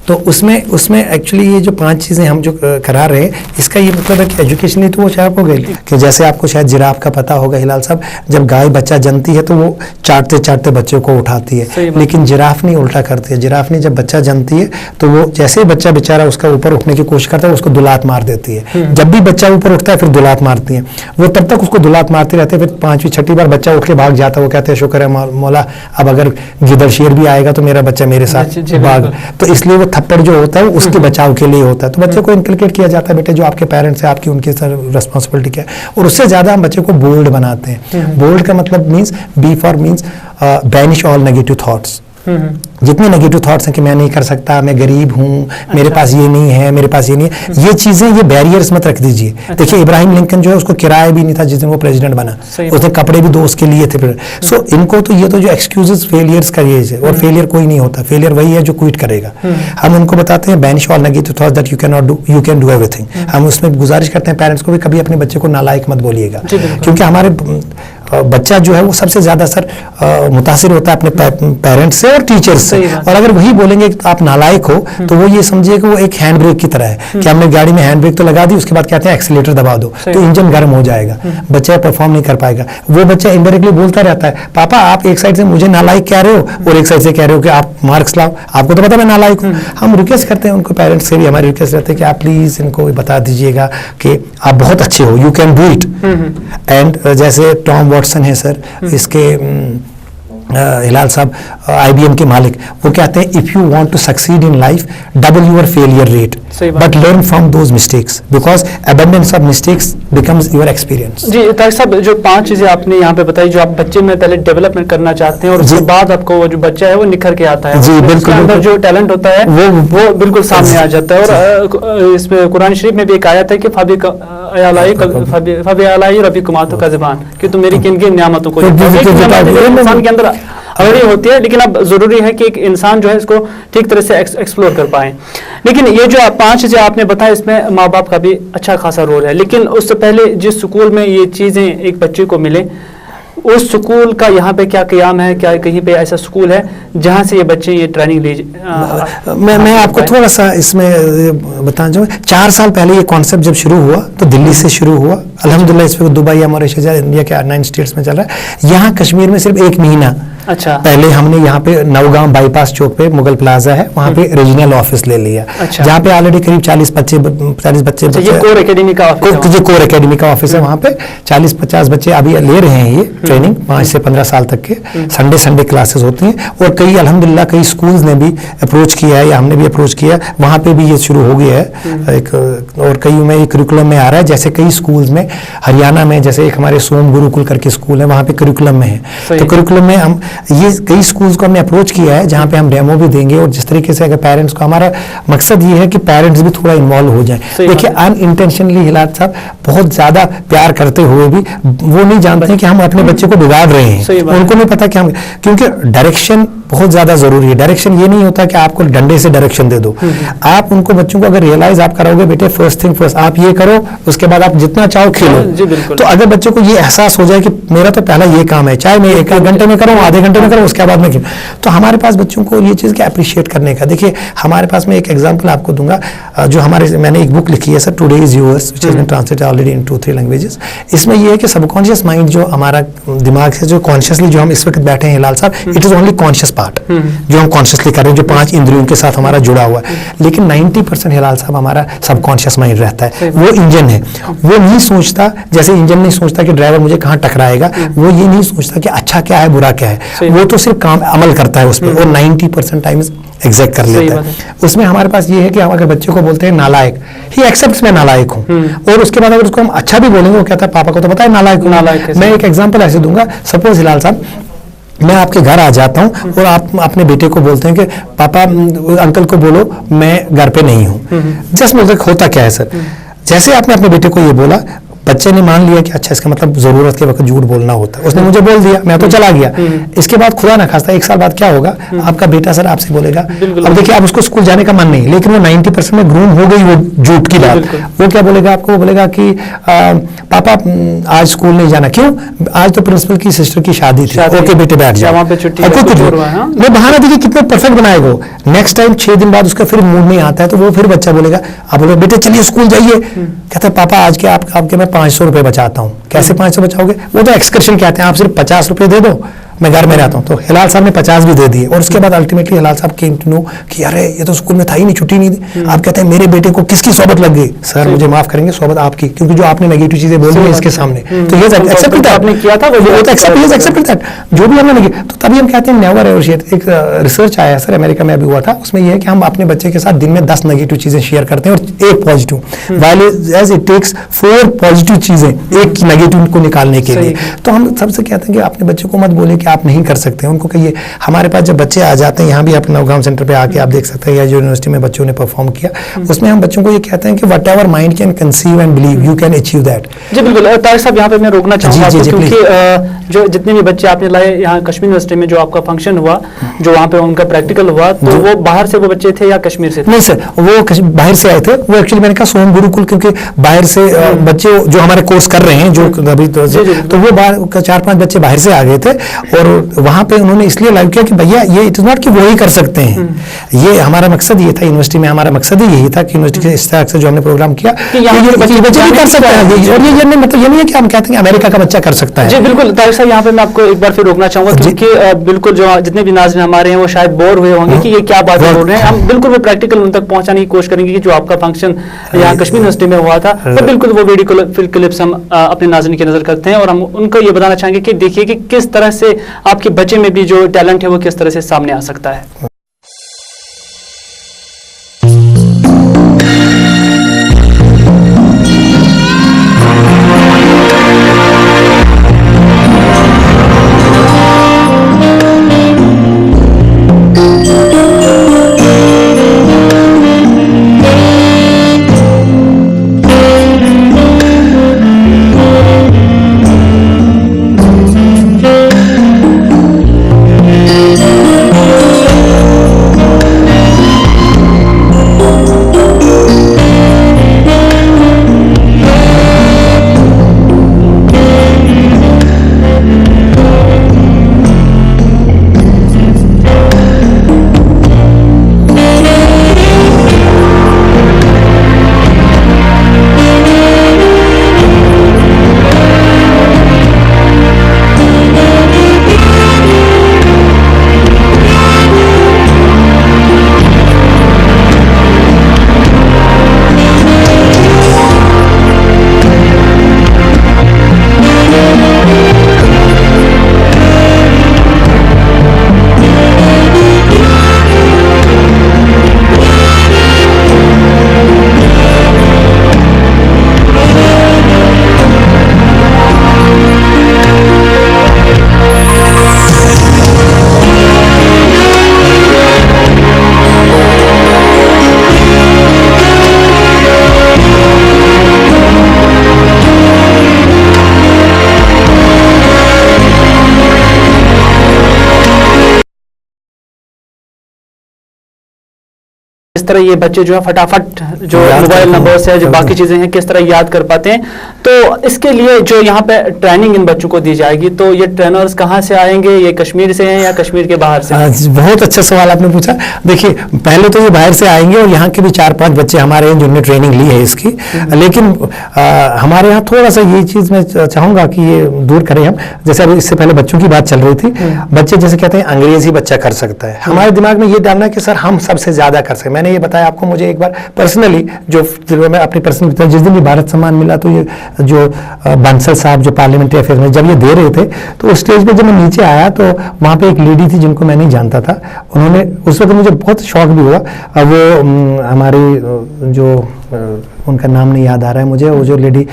तो उसमें एक्चुअली ये जो 5 चीज़ें हम जो करा रहे हैं, इसका ये मतलब है कि एजुकेशनली तो वो शार्प हो गई कि जैसे आपको शायद जिराफ का पता होगा हिलाल साहब, जब गाय बच्चा जनती है तो वो चाटते चाटते बच्चे को उठाती है, लेकिन जिराफ नहीं उल्टा करती है। जिराफ ने जब बच्चा जनती है तो वो जैसे ही बच्चा बेचारा उसका ऊपर उठने की कोशिश करता है, उसको दुलात मार देती है। जब भी बच्चा ऊपर उठता है फिर दुलात मारती है, वो तब तक उसको दुलात मारते रहते हैं, फिर 5वीं 6ठी बार बच्चा उठ के भाग जाता है। वो कहते हैं शुक्र है मौला, अब अगर गिदड़ शेर भी आएगा तो मेरा बच्चा मेरे साथ भाग। तो इसलिए वो थप्पड़ जो होता है वो उसके बचाव के लिए होता है। तो बच्चे को इनकलकेट किया जाता है, बेटे जो आपके पेरेंट्स हैं आपकी उनकी रिस्पॉन्सिबिलिटी क्या है, और उससे ज्यादा हम बच्चे को बोल्ड बनाते हैं। बोल्ड का मतलब means B for means banish all negative thoughts. जितने नेगेटिव थॉट्स हैं कि मैं नहीं कर सकता, मैं गरीब हूँ, मेरे पास ये नहीं है, मेरे पास ये नहीं है, ये चीजें, ये बैरियर्स मत रख दीजिए। देखिए इब्राहिम लिंकन जो है उसको किराया भी नहीं था जिस दिन वो प्रेसिडेंट बना, उसने कपड़े भी दो उसके लिए थे। सो इनको तो ये तो जो एक्सक्यूजेस फेलियर्स का ये है, और फेलियर कोई नहीं होता, फेलियर वही है जो क्विट करेगा। हम उनको बताते हैं banish all negative thoughts that you can not do, you can do everything. हम उसमें गुजारिश करते हैं पेरेंट्स को भी कभी अपने बच्चे को नालायक मत बोलिएगा, क्योंकि हमारे बच्चा जो है वो सबसे ज्यादा सर मुतासिर होता है अपने पेरेंट्स से और टीचर्स से, और अगर वही बोलेंगे कि आप नालायक हो तो वो ये समझिए कि वो एक हैंड ब्रेक की तरह है कि हमने गाड़ी में हैंड ब्रेक तो लगा दी, उसके बाद कहते हैं एक्सीलेटर दबा दो तो इंजन गर्म हो जाएगा, बच्चा परफॉर्म नहीं कर पाएगा। वो बच्चा इनडायरेक्टली बोलता रहता है पापा आप एक साइड से मुझे नालायक कह रहे हो और एक साइड से कह रहे हो कि आप मार्क्स लाओ, आपको तो पता मैं नालायक हूँ। हम रिक्वेस्ट करते हैं उनको, पेरेंट्स से भी हमारी रिक्वेस्ट रहती है कि आप प्लीज इनको बता दीजिएगा कि आप बहुत अच्छे हो, you can do it. And जैसे टॉम वॉटसन है सर, इसके हिलाल साहब IBM के मालिक, वो कहते हैं if you want to succeed in life double your failure rate but learn from those mistakes because abundance of mistakes becomes your experience. जी तारिक साहब, जो 5 चीजें आपने यहाँ पे बताई जो आप बच्चे में पहले डेवलपमेंट करना चाहते हैं और उसके बाद आपको वो जो बच्चा है वो निखर के आता है, जी बिल्कुल, अंदर जो टैलेंट होता है वो बिल्कुल सामने आ जाता है। और इसमें कुरान शरीफ में भी एक आयत है कि फबी रबी कुमातों का ज़बान, कि तुम मेरी किन किन नियामतों को, इंसान के अंदर अवरी होती है, लेकिन अब जरूरी है कि एक इंसान जो है इसको ठीक तरह से एक्सप्लोर कर पाए। लेकिन ये जो 5 चीजें आपने बताया इसमें माँ बाप का भी अच्छा खासा रोल है, लेकिन उससे पहले जिस स्कूल में ये चीजें एक बच्चे को मिले उस स्कूल का यहाँ पे क्या क़याम है, क्या कहीं पे ऐसा स्कूल है जहाँ से ये बच्चे ये ट्रेनिंग ले? मैं आपको थोड़ा सा इसमें बताना चाहूँगा। 4 साल पहले ये कॉन्सेप्ट जब शुरू हुआ तो दिल्ली से शुरू हुआ, अल्हम्दुलिल्लाह इस पर दुबई या मॉरिशस या इंडिया के 9 स्टेट्स में चल रहा है। यहाँ कश्मीर में सिर्फ 1 महीना अच्छा पहले हमने यहाँ पे नवगांव बाईपास चौक पे मुगल प्लाजा है, वहाँ पे रीजनल ऑफिस ले लिया, जहाँ पे ऑलरेडी करीब 40 बच्चे ये कोर एकेडमी का ऑफिस है, वहाँ पे 40-50 बच्चे अभी ले रहे हैं ये ट्रेनिंग 5 से 15 साल तक के संडे क्लासेस होती हैं। और कई अल्हम्दुलिल्लाह कई स्कूल्स ने भी अप्रोच किया है या हमने भी अप्रोच किया, वहाँ पे भी ये शुरू हो गया है एक, और कई में ये करिकुलम में आ रहा है। जैसे कई स्कूल्स में हरियाणा में, जैसे एक हमारे सोम गुरुकुल करके स्कूल है, वहाँ पे करिकुलम में है, तो करिकुलम में हम ये कई स्कूल्स को हमने अप्रोच किया है जहाँ पे हम डेमो भी देंगे। और जिस तरीके से अगर पेरेंट्स को, हमारा मकसद ये है कि पेरेंट्स भी थोड़ा इन्वॉल्व हो जाएं। देखिए अनइंटेंशनली हिलाल साहब बहुत ज्यादा प्यार करते हुए भी वो नहीं जानते हैं कि हम अपने बच्चे को बिगाड़ रहे हैं, उनको नहीं पता कि हम, क्योंकि डायरेक्शन बहुत ज्यादा जरूरी है। डायरेक्शन ये नहीं होता कि आपको डंडे से डायरेक्शन दे दो, आप उनको बच्चों को अगर रियलाइज आप कराओगे बेटे फर्स्ट थिंग फर्स्ट, आप ये करो उसके बाद आप जितना चाहो खेलो, तो अगर बच्चों को ये एहसास हो जाए कि मेरा तो पहला ये काम है, चाहे मैं 1 घंटे में करूँ, आधे घंटे में करूँ, उसके बाद में, तो हमारे पास बच्चों को ये चीज़ के अप्रिशिएट करने का। देखिए हमारे पास मैं एक एग्जांपल आपको दूंगा, जो हमारे, मैंने एक बुक लिखी है sir, today is yours, which has been translated already in 2-3 languages. इसमें ये है कि सबकॉन्शियस माइंड जो हमारा दिमाग से जो कॉन्शियसली जो हम इस वक्त बैठे हैं हिलाल साहब, it is only conscious part जो हम कॉन्शियसली कर रहे हैं, जो 5 इंद्रियों के साथ हमारा जुड़ा हुआ है। लेकिन 90% हिलाल साहब हमारा सबकॉन्शियस माइंड रहता है, वो इंजन है। वो नहीं सोचता, जैसे इंजन नहीं सोचता कि ड्राइवर मुझे कहाँ टकराएगा, वो ये नहीं सोचता कि अच्छा क्या है बुरा क्या है, वो तो सिर्फ काम अमल करता है उस पर, और 90% टाइम्स एग्जैक्ट कर लेता है। उसमें हमारे पास ये है कि हम अगर बच्चे को बोलते हैं नालायक, ही एक्सेप्ट्स मैं नालायक हूँ, और उसके बाद अगर उसको हम अच्छा भी बोलेंगे वो कहता है पापा को तो पता है नालायक हूँ। मैं एक एग्जांपल ऐसे दूंगा, सपोज हिलाल साहब मैं आपके घर आ जाता हूँ और आप अपने बेटे को बोलते हैं कि पापा अंकल को बोलो मैं घर पे नहीं हूँ, जस्ट मतलब होता क्या है सर, जैसे आपने अपने बेटे को ये बोला, बच्चे ने मान लिया कि अच्छा इसका मतलब जरूरत के वक्त झूठ बोलना होता है, उसने मुझे बोल दिया, मैं तो चला गया। इसके बाद खुदा ना खास्ता 1 साल बाद क्या होगा, आपका बेटा सर आपसे बोलेगा, अब देखिए आप उसको स्कूल जाने का मन नहीं, लेकिन वो 90% में ग्रूम हो गई वो झूठ की बात, वो क्या बोलेगा आपको, वो बोलेगा कि पापा आज स्कूल नहीं जाना, क्यों, आज तो प्रिंसिपल की सिस्टर की शादी थी, ओके बेटे बैठ जाओ, मैं बहाना देखिए कितना परफेक्ट बनाएगा। नेक्स्ट टाइम 6 दिन बाद उसका फिर मूड नहीं आता है तो वो फिर बच्चा बोलेगा, आप बोलो बेटे चलिए स्कूल जाइए, कहता है पापा आज के आपके मैं 500 रुपए बचाता हूँ। कैसे 500 बचाओगे, वो तो एक्सकर्शन कहते हैं, आप सिर्फ 50 रुपए दे दो, मैं घर में रहता हूँ। तो हिलाल साहब ने 50 भी दे दिए, और उसके बाद अल्टीमेटली हिलाल साहब केम टू नो कि अरे ये तो स्कूल में था ही नहीं, छुट्टी नहीं दी। आप कहते हैं मेरे बेटे को किसकी सोबत लग गई, सर मुझे माफ करेंगे सोबत आपकी, क्योंकि जो आपने नेगेटिव चीजें बोली है इसके सामने, तो ये एक्सेप्ट आपने किया था, एक्सेप्ट दैट जो भी हमने, तो तभी हम कहते हैं नेवर एवोशिएट। एक रिसर्च आया सर अमेरिका में अभी हुआ था, उसमें यह है कि हम अपने बच्चे के साथ दिन में 10 नेगेटिव चीजें शेयर करते हैं और 1 positive, while as it takes 4 positive चीजें 1 नेगेटिव नेगेटिव को निकालने के लिए। तो हम सबसे कहते हैं कि अपने बच्चों को मत बोले कि आप नहीं कर सकते, उनको कहिए। हमारे पास जब बच्चे आ जाते हैं, यहाँ भी अपना गाँव सेंटर पे आके आप देख सकते हैं, या जो यूनिवर्सिटी में बच्चों ने परफॉर्म किया, उसमें हम बच्चों को ये कहते हैं कि whatever mind can conceive and believe you can achieve that. जी बिल्कुल। तारिक साहब, यहाँ पे मैं रोकना चाहूँगा आपको, क्योंकि जो जितने भी बच्चे आपने लाए यहाँ कश्मीर यूनिवर्सिटी में, जो आपका फंक्शन हुआ, जो वहाँ पे उनका प्रैक्टिकल हुआ, तो वो बाहर से वो बच्चे थे या कश्मीर से थे? नहीं सर, वो बाहर से आए थे। वो एक्चुअली मैंने कहा सोम गुरुकुल, क्योंकि बाहर से बच्चे जो हमारे कोर्स कर रहे हैं, जो अभी तो वो बाहर 4-5 बच्चे बाहर से आ गए थे, और वहाँ पे उन्होंने इसलिए लाइव किया कि भैया ये इट इज नॉट कि वो ही कर सकते हैं, ये हमारा मकसद ये था यूनिवर्सिटी में, हमारा मकसद ही यही था कि यूनिवर्सिटी के इस तरह से जो हमने प्रोग्राम किया ये बच्चे भी कर सकते हैं। और ये मतलब ये नहीं है कि हम कहते हैं अमेरिका का बच्चा कर सकता है। जी बिल्कुल। तारिक साहब, यहाँ पे मैं आपको एक बार फिर रोकना चाहूंगा, क्योंकि बिल्कुल जो जितने भी नाज़रीन हमारे हैं वो शायद बोर हुए होंगे कि ये क्या बात बोल रहे हैं। हम बिल्कुल वो प्रैक्टिकल उन तक पहुंचाने की कोशिश करेंगे कि जो आपका फंक्शन यहाँ कश्मीर यूनिवर्सिटी में हुआ था, तो बिल्कुल वो वीडियो क्लिप्स हम अपने नाज़रीन की नजर करते हैं, और हम उनको ये बताना चाहेंगे कि देखिए कि किस तरह से आपके बच्चे में भी जो टैलेंट है वो किस तरह से सामने आ सकता है। किस तरह ये बच्चे जो है फटाफट जो मोबाइल नंबर्स है, जो बाकी चीजें हैं, किस तरह याद कर पाते हैं। तो इसके लिए जो यहाँ पे ट्रेनिंग इन बच्चों को दी जाएगी, तो ये ट्रेनर्स कहाँ से आएंगे? ये कश्मीर से हैं या कश्मीर के बाहर से? बहुत अच्छा सवाल आपने पूछा। देखिए, पहले तो ये बाहर से आएंगे, और यहाँ के भी 4-5 बच्चे हमारे हैं जिन्होंने ट्रेनिंग ली है इसकी। लेकिन हमारे यहाँ थोड़ा सा ये चीज़ मैं चाहूँगा कि ये दूर करें हम। जैसे अभी इससे पहले बच्चों की बात चल रही थी, बच्चे जैसे कहते हैं अंग्रेजी बच्चा कर सकता है, हमारे दिमाग में ये डालना है कि सर हम सबसे ज़्यादा कर सकते हैं। मैंने ये बताया आपको, मुझे एक बार पर्सनली जो मैं अपनी पर्सनल, जिस दिन भी भारत सम्मान मिला, तो ये जो बंसल साहब जो पार्लियामेंट्री अफेयर में जब ये दे रहे थे, तो उस स्टेज पे जब मैं नीचे आया तो वहाँ पे एक लेडी थी जिनको मैं नहीं जानता था। उन्होंने उस वक्त मुझे बहुत शौक भी हुआ। वो हमारी जो उनका नाम नहीं याद आ रहा है मुझे, वो जो लेडी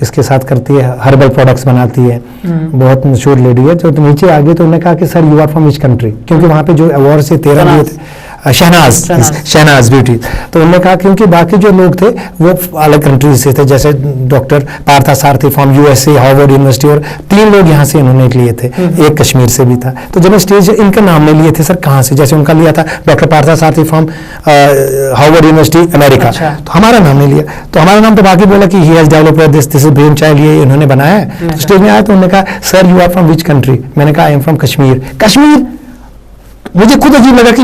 इसके साथ करती है, हर्बल प्रोडक्ट्स बनाती है, बहुत मशहूर लेडी है। जो नीचे आ गई तो उन्होंने कहा कि sir you are from which country, क्योंकि वहाँ पे जो अवार्ड से 13 दिए थे, शहनाज ब्यूटी। तो उन्होंने कहा क्योंकि बाकी जो लोग थे वो अलग कंट्रीज से थे, जैसे doctor Partha Sarathi from USA Harvard university, और 3 लोग यहाँ से इन्होंने लिए थे, एक कश्मीर से भी था। तो जब स्टेज इनका नाम नहीं लिए थे सर कहाँ से, जैसे उनका लिया था doctor Partha Sarathi from Harvard university America, तो हमारा नाम नहीं लिया। तो हमारा नाम तो बाकी बोला कि he has developed this is brain child, ये इन्होंने बनाया है। तो स्टेज में आया तो उन्होंने कहा sir you are from which country? मैंने कहा I am from Kashmir. Kashmir मुझे खुद अजीब लगा कि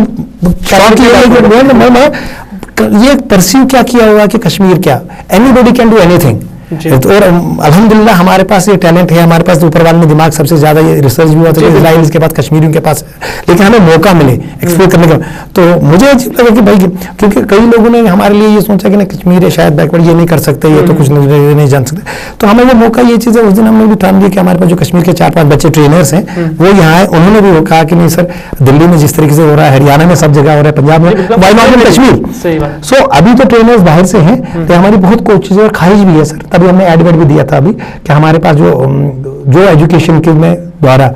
ये परसीव क्या किया होगा कि कश्मीर क्या, एनीबॉडी कैन डू एनीथिंग। और अल्हम्दुलिल्लाह हमारे पास ये टैलेंट है, हमारे पास ऊपर वाले ने दिमाग सबसे ज्यादा, ये रिसर्च भी हुआ था इजराइल के पास, कश्मीरियों के पास, लेकिन हमें मौका मिले एक्सप्लोर करने का। तो मुझे अजीब लगा कि भाई, क्योंकि कई लोगों ने हमारे लिए ये सोचा कि ना कश्मीर है शायद बैकवर्ड, ये नहीं कर सकते, ये तो कुछ नहीं जान सकते। तो हमें वो मौका, ये चीज़ें उस दिन हमने भी ठान लिया कि हमारे पास जो कश्मीर के 4-5 बच्चे ट्रेनर्स हैं वो यहाँ आए। उन्होंने भी कहा कि नहीं सर, दिल्ली में जिस तरीके से हो रहा है, हरियाणा में सब जगह हो रहा है, पंजाब में, वाई नॉट इन कश्मीर। सो अभी तो ट्रेनर्स बाहर से हैं, तो हमारी बहुत कोशिश और ख्वाहिश भी है सर, तब अभी हमने एडवर्ट भी दिया था अभी कि हमारे पास जो एजुकेशन के में द्वारा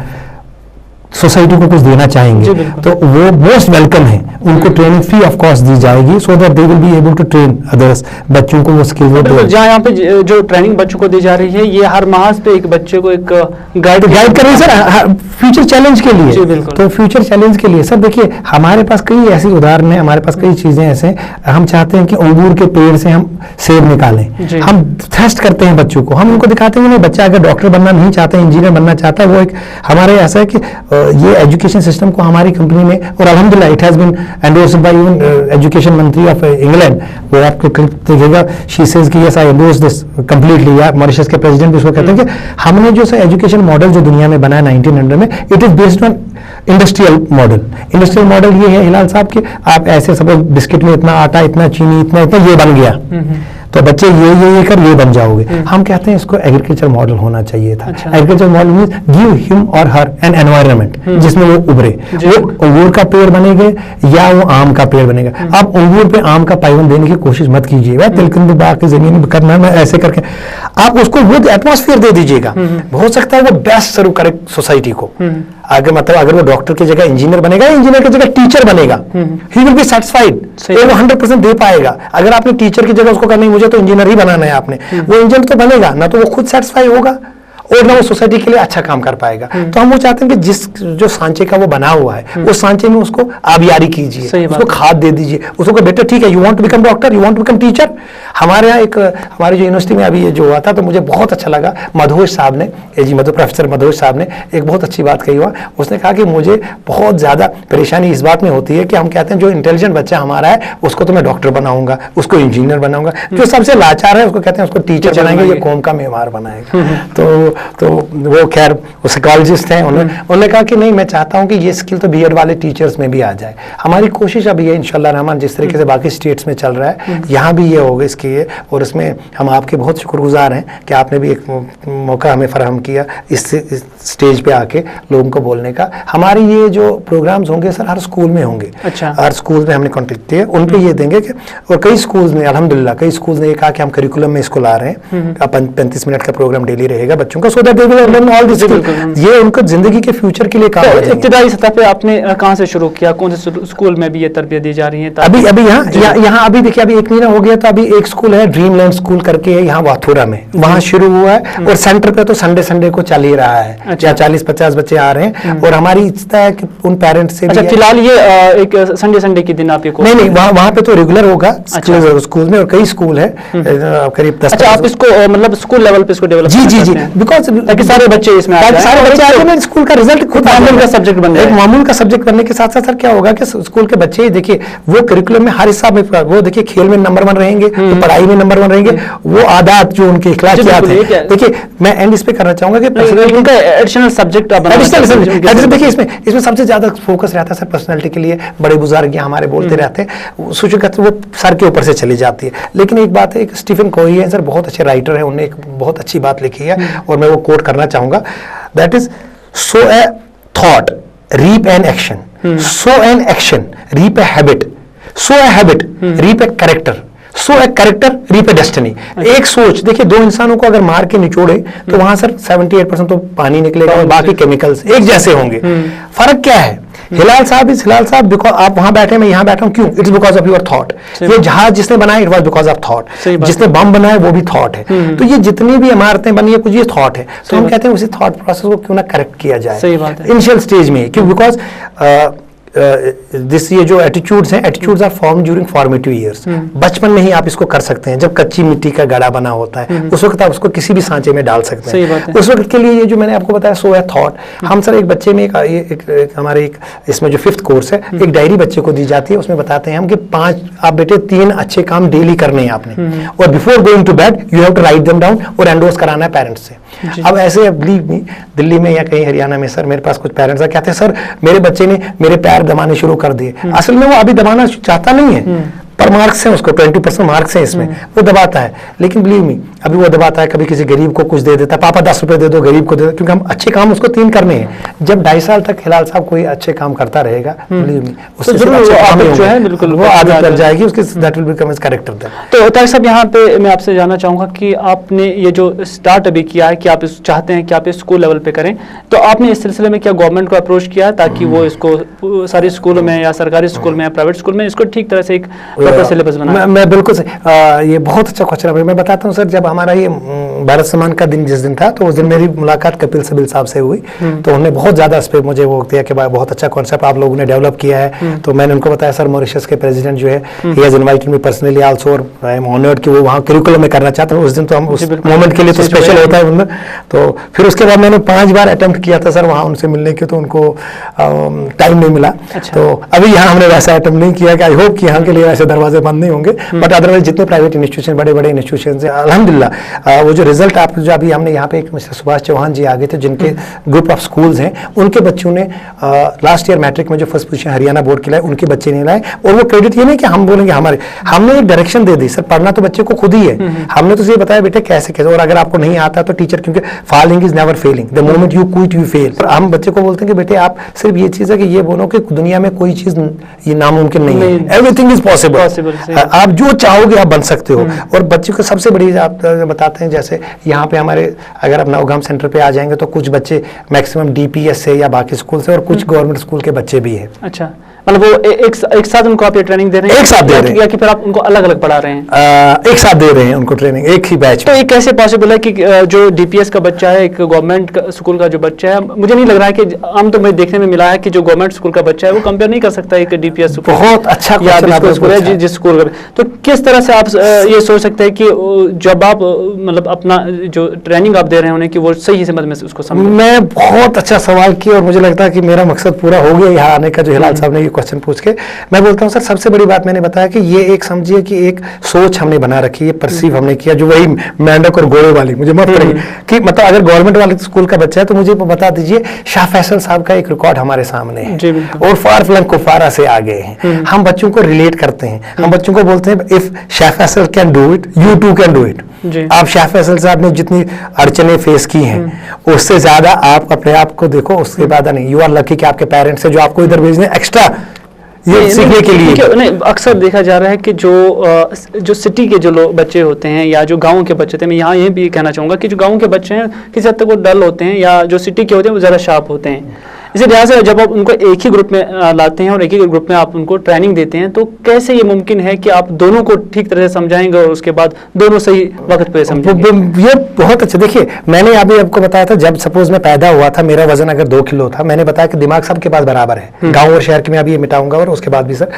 सोसाइटी को कुछ देना चाहेंगे तो वो मोस्ट वेलकम है, उनको ट्रेनिंग फ्री ऑफ कॉस्ट दी जाएगी so that they will be able to train others, बच्चों को वो स्किल जहाँ यहाँ पे जो ट्रेनिंग बच्चों को दी जा रही है ये हर माह पे एक बच्चे को एक गाइड कर रहे हैं सर फ्यूचर चैलेंज के लिए। तो फ्यूचर चैलेंज के लिए सर देखिए हमारे पास कई ऐसी उदाहरण है, हमारे पास कई चीजें ऐसे हम चाहते हैं कि अंगूर के पेड़ से हम सेब निकालें, हम टेस्ट करते हैं बच्चों को, हम उनको दिखाते हैं कि नहीं बच्चा अगर डॉक्टर बनना नहीं चाहता, इंजीनियर बनना चाहता है, वो एक हमारे ऐसा है कि ये एजुकेशन सिस्टम को हमारी कंपनी ने और अल्हम्दुलिल्लाह it has been endorsed by even education मंत्री ऑफ इंग्लैंड, वो आपको देखिएगा शी सेज कि yes I endorse this completely, या मॉरिशस के प्रेसिडेंट भी उसको कहते हैं कि हमने जो एजुकेशन मॉडल जो दुनिया में बनाया 1900 में, it is based on industrial model. Industrial model ये है हिलाल साहब कि आप ऐसे सपोज बिस्किट में इतना आटा, इतना चीनी, इतना ये बन गया तो बच्चे ये कर ये बन जाओगे। हम कहते हैं इसको एग्रीकल्चर मॉडल होना चाहिए था। Agriculture model means give him और हर एन एनवायरनमेंट जिसमें वो उभरे, वो अंगूर का पेड़ बनेंगे या वो आम का पेड़ बनेगा। आप अंगूर पे आम का पाइवन देने की कोशिश मत कीजिएगा, तिलकंद बाग की जमीन करना है ऐसे करके, आप उसको वो एटमॉस्फेयर दे दीजिएगा, हो सकता है वो बेस्ट सर्व करे सोसाइटी को। अगर मतलब अगर वो डॉक्टर की जगह इंजीनियर बनेगा, इंजीनियर की जगह टीचर बनेगा, ही विल बी सेटिस्फाइड, वो 100% दे पाएगा। अगर आपने टीचर की जगह उसको करनी मुझे तो इंजीनियर ही बनाना है आपने, वो इंजीनियर तो बनेगा ना, तो वो खुद सेटिस्फाई होगा और ना वो सोसाइटी के लिए अच्छा काम कर पाएगा। तो हम वो चाहते हैं कि जिस जो सांचे का वो बना हुआ है उस सांचे में उसको आबियारी कीजिए, उसको खाद दे दीजिए, उसको बेटा ठीक है you want to become doctor, you want to become teacher. हमारे यहाँ एक हमारी जो यूनिवर्सिटी में अभी ये जो हुआ था तो मुझे बहुत अच्छा लगा, मधोज साहब ने प्रोफेसर मधोज साहब ने एक बहुत अच्छी बात कही हुआ, उसने कहा कि मुझे बहुत ज्यादा परेशानी इस बात में होती है कि हम कहते हैं जो इंटेलिजेंट बच्चा हमारा है उसको तो मैं डॉक्टर बनाऊंगा, उसको इंजीनियर बनाऊंगा, जो सबसे लाचार है उसको कहते हैं उसको टीचर बनाएंगे, ये कौम का मेहमान बनाएगा। तो वो खैर वो साइकोलॉजिस्ट हैं, उन्होंने कहा कि नहीं मैं चाहता हूं कि ये स्किल तो बीएड वाले टीचर्स में भी आ जाए। हमारी कोशिश अभी है इंशाल्लाह रहमान, जिस तरीके से बाकी स्टेट्स में चल रहा है यहाँ भी ये होगा इसके, और इसमें हम आपके बहुत शुक्रगुजार हैं कि आपने भी एक मौका हमें फराहम किया इस स्टेज पे आके लोगों को बोलने का। हमारे ये जो प्रोग्राम्स होंगे सर हर स्कूल में होंगे। अच्छा। हर स्कूल में हमने कॉन्टेक्ट किया, उन पे ये देंगे कि, और कई स्कूल्स ने अल्हम्दुलिल्लाह कई स्कूल्स ने ये कहा कि हम करिकुलम में इसको ला रहे हैं, 35 मिनट का प्रोग्राम डेली रहेगा बच्चों का, सो that they will learn all this, ये उनको जिंदगी के फ्यूचर के लिए काम करेंगे। इब्तिदाई सतह पे आपने कहां से शुरू किया, कौन से स्कूल में भी ये तरबियत दी जा रही है? अभी यहाँ अभी देखिए अभी 1 महीना हो गया, तो अभी एक स्कूल है ड्रीमलैंड स्कूल करके है यहाँ वाथुरा में, वहाँ शुरू हुआ है, और सेंटर पे तो संडे को चल ही रहा है। अच्छा। 40-50 बच्चे आ रहे हैं, और हमारी इच्छा है कि उन पेरेंट्स से। अच्छा, फिलहाल ये एक संडे के दिन आपके नहीं वहाँ पे तो रेगुलर होगा स्कूल में, और कई स्कूल है करीब 10। अच्छा, आप इसको मतलब स्कूल लेवल पे इसको डेवलप जी बिकॉज ताकि सारे बच्चे इसमें सारे बच्चे आगे में स्कूल का रिजल्ट खुद मामूल का सब्जेक्ट बन जाए। मामूल का सब्जेक्ट बनने के साथ साथ सर क्या होगा कि स्कूल के बच्चे देखिए वो करिकुलम में हर हिसाब में, वो देखिए खेल में नंबर 1 रहेंगे, तो पढ़ाई में नंबर 1 रहेंगे, वो आदत जो उनके इखलाकियात है। देखिए मैं एंड इस पे करना चाहूंगा कि उनका एडिशनल सब्जेक्ट देखिए इसमें सबसे ज्यादा फोकस रहता है सर पर्सनैलिटी के लिए। बड़े बुजुर्ग हमारे बोलते रहते हैं, सोचो वो सर के ऊपर से चली जाती है। लेकिन एक बात है, एक स्टीफन कोई है सर, बहुत अच्छे राइटर है, उन्होंने एक बहुत अच्छी बात लिखी है और मैं वो कोट करना चाहूंगा, that is sow a thought reap an action, sow an action reap a habit, sow a habit reap a character, sow a character reap a destiny. एक सोच देखिए, दो इंसानों को अगर मार के निचोड़े तो वहां सर 78% तो पानी निकलेगा और बाकी केमिकल्स एक जैसे होंगे। फर्क क्या है? हिलाल साहब बिकॉज आप वहां बैठे, मैं यहाँ बैठा हूँ, क्यों? It's because of your thought. ये जहाज जिसने बनाया it was because of thought, जिसने बम बनाया वो भी थॉट है। तो ये जितनी भी इमारतें बनी है कुछ ये थॉट है, तो हम कहते हैं उसी थॉट प्रोसेस को क्यों ना करेक्ट किया जाए इनिशियल स्टेज में, क्यों? बिकॉज दिस ये जो एटीट्यूड्स हैं, attitudes are form during formative years. बचपन में ही आप इसको कर सकते हैं, जब कच्ची मिट्टी का गड़ा बना होता है उस वक्त आप उसको किसी भी सांचे में डाल सकते हैं। उस वक्त के लिए ये जो मैंने आपको बताया सो है थॉट। हम सर एक बच्चे में हमारे एक इसमें जो 5th कोर्स है, एक डायरी बच्चे को दी जाती है, उसमें बताते हैं हम कि 5 आप बेटे 3 अच्छे काम डेली करने हैं आपने, और before going to bed you have to write them down और एंडोर्स कराना है पेरेंट्स से। अब ऐसे दिल्ली में या कहीं हरियाणा में सर मेरे पास कुछ पेरेंट्स कहते हैं सर मेरे बच्चे ने मेरे पैर दबाने शुरू कर दिए। असल में वो अभी दबाना चाहता नहीं है, पर मार्क्स हैं, उसको 20% मार्क्स हैं इसमें, वो दबाता है। लेकिन बिलीव मी, अभी वो दबाता है, कभी किसी गरीब को कुछ दे देता है, पापा 10 रुपए दे दो, गरीब को दे दो, क्योंकि हम अच्छे काम उसको 3 करने हैं। जब 2.5 साल तक हिलाल साहब कोई अच्छे काम करता रहेगा, बिलीव मी, उससे जो है बिल्कुल वो आदत लग जाएगी उसकी, that will become his character. तो तारिक साहब, यहाँ पे मैं आपसे जानना चाहूंगा कि आपने ये जो स्टार्ट अभी किया है कि आप चाहते हैं कि आप इस स्कूल लेवल पे करें, तो आपने इस सिलसिले में क्या गवर्नमेंट को अप्रोच किया ताकि वो इसको सारे स्कूलों में या सरकारी स्कूल में या प्राइवेट स्कूल में इसको ठीक तरह से एक प्रॉपर सिलेबस बनाए? मैं बिल्कुल ये बहुत अच्छा क्वेश्चन है। मैं बताता हूँ सर, जब हमारा ये भारत सम्मान का दिन जिस दिन था, तो उस दिन मेरी मुलाकात कपिल सिब्बल साहब से हुई, तो उन्होंने बहुत ज्यादा इस पे मुझे वो दिया कि बहुत अच्छा कॉन्सेप्ट आप लोगों ने डेवलप किया है। तो मैंने उनको बताया सर, मॉरिशस के प्रेसिडेंट जो है, he has invited me personally also, और आई एम ऑनर्ड कि वो वहाँ करिकुलम में करना चाहते हैं। उस दिन तो हम उस मोमेंट के लिए तो स्पेशल होता है उनमें। तो फिर उसके बाद मैंने 5 बार अटेम्प्ट किया था सर वहाँ उनसे मिलने के, तो उनको टाइम नहीं मिला। तो अभी यहाँ हमने वैसा अटेम्प्ट नहीं किया कि आई होप कि यहाँ के लिए ऐसे दरवाजे बंद नहीं होंगे, बट अदरवाइज जितने प्राइवेट इंस्टीट्यूशन, बड़े बड़े इंस्टीट्यूशन है, अल्हम्दुलिल्लाह वो जो रिजल्ट आप जो अभी हमने यहाँ पे एक मिस्टर सुभाष चौहान जी आ गए थे, जिनके ग्रुप ऑफ स्कूल्स हैं, उनके बच्चों ने लास्ट ईयर मैट्रिक में जो फर्स्ट पोजीशन हरियाणा बोर्ड की लाए, उनके बच्चे नहीं लाए। और वो क्रेडिट ये नहीं कि हम बोलेंगे हमारे, हमने एक डायरेक्शन दे दी सर, पढ़ना तो बच्चे को खुद ही है। हमने तो ये बताया बेटे कैसे कैसे, और अगर आपको नहीं आता तो टीचर, क्योंकि falling is never failing, the moment you quit you fail. हम बच्चे को बोलते हैं कि बेटे आप सिर्फ ये चीज है कि ये बोलो कि दुनिया में कोई चीज ये नामुमकिन नहीं है, एवरीथिंग इज पॉसिबल। आप जो चाहोगे आप बन सकते हो। और बच्चे को सबसे बड़ी आप बताते हैं, जैसे यहाँ पे हमारे अगर आप नवगाम सेंटर पे आ जाएंगे तो कुछ बच्चे मैक्सिमम डीपीएस से या बाकी स्कूल से, और कुछ गवर्नमेंट स्कूल के बच्चे भी है। अच्छा, मतलब वो एक साथ उनको आप ये ट्रेनिंग दे रहे हैं? एक साथ दे रहे हैं, या कि फिर आप उनको अलग अलग पढ़ा रहे हैं? एक साथ दे रहे हैं उनको ट्रेनिंग, एक ही बैच। तो ये कैसे पॉसिबल है कि जो डीपीएस का बच्चा है, एक गवर्नमेंट स्कूल का जो बच्चा है, मुझे नहीं लग रहा है कि आम तो मुझे देखने में मिला है कि जो गवर्नमेंट स्कूल का बच्चा है वो कंपेयर नहीं कर सकता एक डीपीएस स्कूल। बहुत अच्छा स्कूल है जिस स्कूल का। तो किस तरह से आप ये सोच सकते हैं कि जब आप मतलब अपना जो ट्रेनिंग आप दे रहे हैं उन्हें, कि वो सही समझ में उसको समझ? मैं बहुत अच्छा सवाल किया और मुझे लगता है कि मेरा मकसद पूरा हो गया यहाँ आने का, जो हिलाल साहब ने ये क्वेश्चन पूछ के। मैं बोलता हूँ सर, सबसे बड़ी बात मैंने बताया कि ये एक समझिए कि एक सोच हमने बना रखी है, परसीव हमने किया, जो वही मेंढक और घोड़े वाली, मुझे मत करेगी कि मतलब अगर गवर्नमेंट वाले स्कूल का बच्चा है तो मुझे बता दीजिए, शाह फैसल साहब का एक रिकॉर्ड हमारे सामने है और फार फ्लंग कुफारा से आ गए हैं। हम बच्चों को रिलेट करते हैं, हम बच्चों को बोलते हैं if Shah Faisal can do it, you too can do it. आप शाह फैसल साहब ने जितनी अड़चने फेस की हैं उससे ज्यादा आप अपने आप को देखो, उसके बाद नहीं, यू आर लकी कि आपके पेरेंट्स है जो आपको इधर भेजने एक्स्ट्रा ये सीखने के लिए। नहीं, अक्सर देखा जा रहा है कि जो सिटी के जो लोग बच्चे होते हैं या जो गांव के बच्चे थे, मैं यहाँ ये भी कहना चाहूँगा कि जो गांव के बच्चे हैं किसी हद तक वो डल होते हैं, या जो सिटी के होते हैं वो ज़्यादा शार्प होते हैं। इसी लिहाज से जब आप उनको एक ही ग्रुप में लाते हैं और एक ही ग्रुप में आप उनको ट्रेनिंग देते हैं, तो कैसे ये मुमकिन है कि आप दोनों को ठीक तरह से समझाएंगे और उसके बाद दोनों सही वक्त पे समझेंगे? ये बहुत अच्छा। देखिए, मैंने अभी आपको बताया था, जब सपोज मैं पैदा हुआ था, मेरा वजन अगर 2 किलो था, मैंने बताया कि दिमाग सबके पास बराबर है, गाँव और शहर के में अभी ये मिटाऊंगा और उसके बाद भी सर,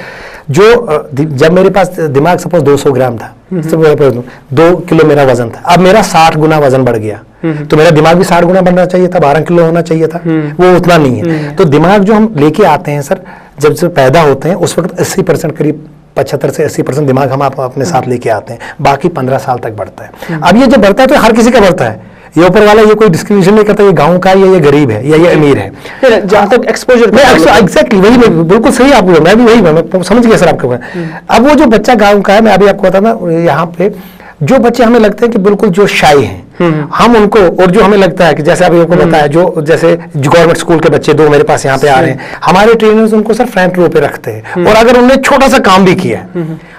जो जब मेरे पास दिमाग सपोज 200 ग्राम था, 2 किलो मेरा वजन था, अब मेरा 60 गुना वजन बढ़ गया, तो मेरा दिमाग भी 60 गुना बढ़ना चाहिए था, 12 किलो होना चाहिए था, वो उतना नहीं है। तो दिमाग जो हम लेके आते हैं सर, जब से पैदा होते हैं उस वक्त 80% करीब 75 से 80% दिमाग हम अपने साथ लेके आते हैं, बाकी 15 साल तक बढ़ता है। अब ये जब बढ़ता है तो हर किसी का बढ़ता है, ये ऊपर वाला ये कोई डिस्क्रिमिनेशन नहीं करता, ये गांव का है, ये गरीब है या ये अमीर है। जहां तक एक्सपोजर, एग्जैक्टली वही, बिल्कुल सही आप बोल, मैं भी वही, मैं समझ गया सर आपको। अब वो जो बच्चा गांव का है, मैं अभी आपको बताता ना, यहाँ पे जो बच्चे हमें लगते हैं कि बिल्कुल जो शाई हैं, हम उनको, और जो हमें लगता है कि जैसे अभी आपको बताया, जो जैसे गवर्नमेंट स्कूल के बच्चे 2 मेरे पास यहाँ पे आ रहे हैं, हमारे ट्रेनर्स उनको सर फ्रंट रो पे रखते हैं, और अगर उन्होंने छोटा सा काम भी किया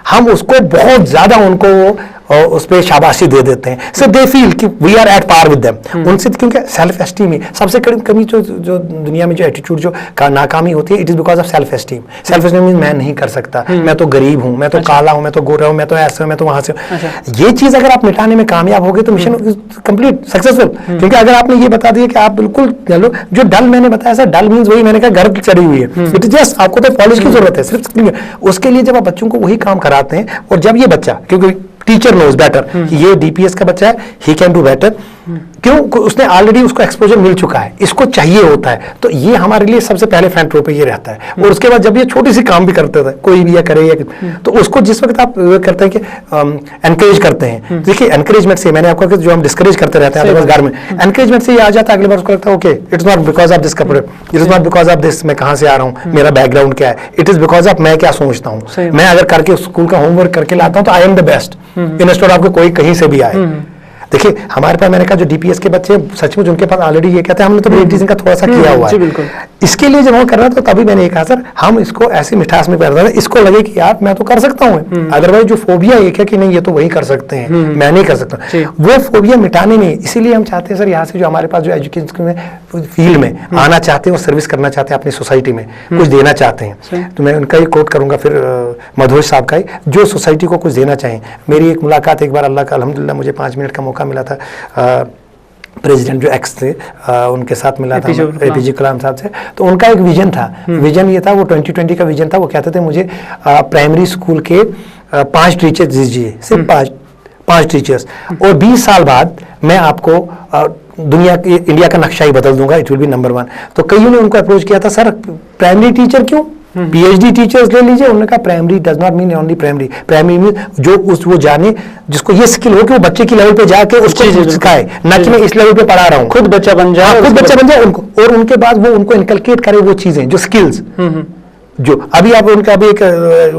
हम उसको बहुत ज्यादा उनको उस पर शाबाशी दे देते हैं। सो दे फील कि we are at par with them. उनसे, क्योंकि सेल्फ एस्टीम ही सबसे कमी जो दुनिया में जो एटीट्यूड जो नाकामी होती है, it is because of self esteem. Self esteem mean मैं नहीं कर सकता, मैं तो गरीब हूँ, मैं तो काला हूँ, मैं तो गोरा हूँ, मैं तो ऐसे हूँ, मैं तो वहां से हूँ। ये चीज अगर आप मिटाने में कामयाब हो गए तो मिशन कंप्लीट सक्सेसफुल। क्योंकि अगर आपने ये बता दिया कि आप बिल्कुल चलो, जो डल मैंने बताया सर, डल मीन्स वही मैंने कहा घर चढ़ी हुई है, इट इज जस्ट, आपको तो पॉलिश की जरूरत है सिर्फ। उसके लिए जब आप बच्चों को वही काम कराते हैं, और जब ये बच्चा, क्योंकि टीचर नोज बेटर कि ये डीपीएस का बच्चा है, ही कैन डू बेटर, क्यों? उसने ऑलरेडी उसको एक्सपोजर मिल चुका है, इसको चाहिए होता है। तो ये हमारे लिए सबसे पहले फ्रंट रो पे ये रहता है। और उसके बाद जब ये छोटी सी काम भी करते थे, कोई भी या करे या तो उसको जिस वक्त आप करते हैं कि एनकरेज करते हैं, देखिए एनकरेजमेंट से, मैंने आपको जो हम डिस्करेज करते रहते हैं घर में, एनकरेजमेंट से ये आ जाता है, अगले बार उसको लगता है okay it's not because of this कपड़े, it is not because of this, मैं कहाँ से आ रहा हूँ, मेरा बैकग्राउंड क्या है, इट इज बिकॉज ऑफ मैं क्या सोचता हूँ। मैं अगर करके स्कूल का होमवर्क करके लाता हूँ तो I am the best, instead of कोई कहीं से भी आए। देखिए हमारे पास, मैंने कहा जो डीपीएस के बच्चे सचमुच उनके पास ऑलरेडी ये कहते हैं, हमने तो ब्रेक का थोड़ा सा किया हुआ है। इसके लिए जब हम कर रहे हैं तो तभी मैंने ये कहा सर हम इसको ऐसी मिठास में कर रहे हैं, इसको लगे कि यार मैं तो कर सकता हूँ। अदरवाइज जो फोबिया एक है कि नहीं ये तो वही कर सकते हैं, मैं नहीं कर सकता, वो फोबिया मिटाने नहीं। इसीलिए हम चाहते हैं सर यहाँ से जो हमारे पास जो एजुकेशन में फील्ड में आना चाहते हैं और सर्विस करना चाहते हैं, अपनी सोसाइटी में कुछ देना चाहते हैं, तो मैं उनका ही कोट करूंगा फिर मधोज साहब का ही, जो सोसाइटी को कुछ देना चाहें। मेरी एक मुलाकात एक बार अल्लाह का अल्हम्दुलिल्लाह मुझे 5 मिनट का मौका मिला था, प्रेसिडेंट जो एक्स थे उनके साथ मिला था, एपीजे कलाम साहब से। तो उनका एक विजन था, विजन ये था, वो 2020 का विजन था। वो कहते थे मुझे प्राइमरी स्कूल के 5 टीचर्स दीजिए, सिर्फ 5 टीचर्स, और 20 साल बाद मैं आपको दुनिया की, इंडिया का नक्शा ही बदल दूंगा, इट विल बी नंबर 1। तो कईयों ने उनको अप्रोच किया था, सर प्राइमरी टीचर क्यों, पीएचडी टीचर्स ले लीजिए। उन्होंने कहा primary does not mean only primary, primary mean जो वो जाने, जिसको ये स्किल हो कि वो बच्चे की लेवल पे जाके उसको सिखाए, ना कि मैं इस लेवल पे पढ़ा रहा हूँ, खुद बच्चा बन जाए, खुद बच्चा बन जाए उनको, और उनके बाद वो उनको इनकलकेट करे वो चीजें, जो स्किल्स जो अभी आप उनका अभी एक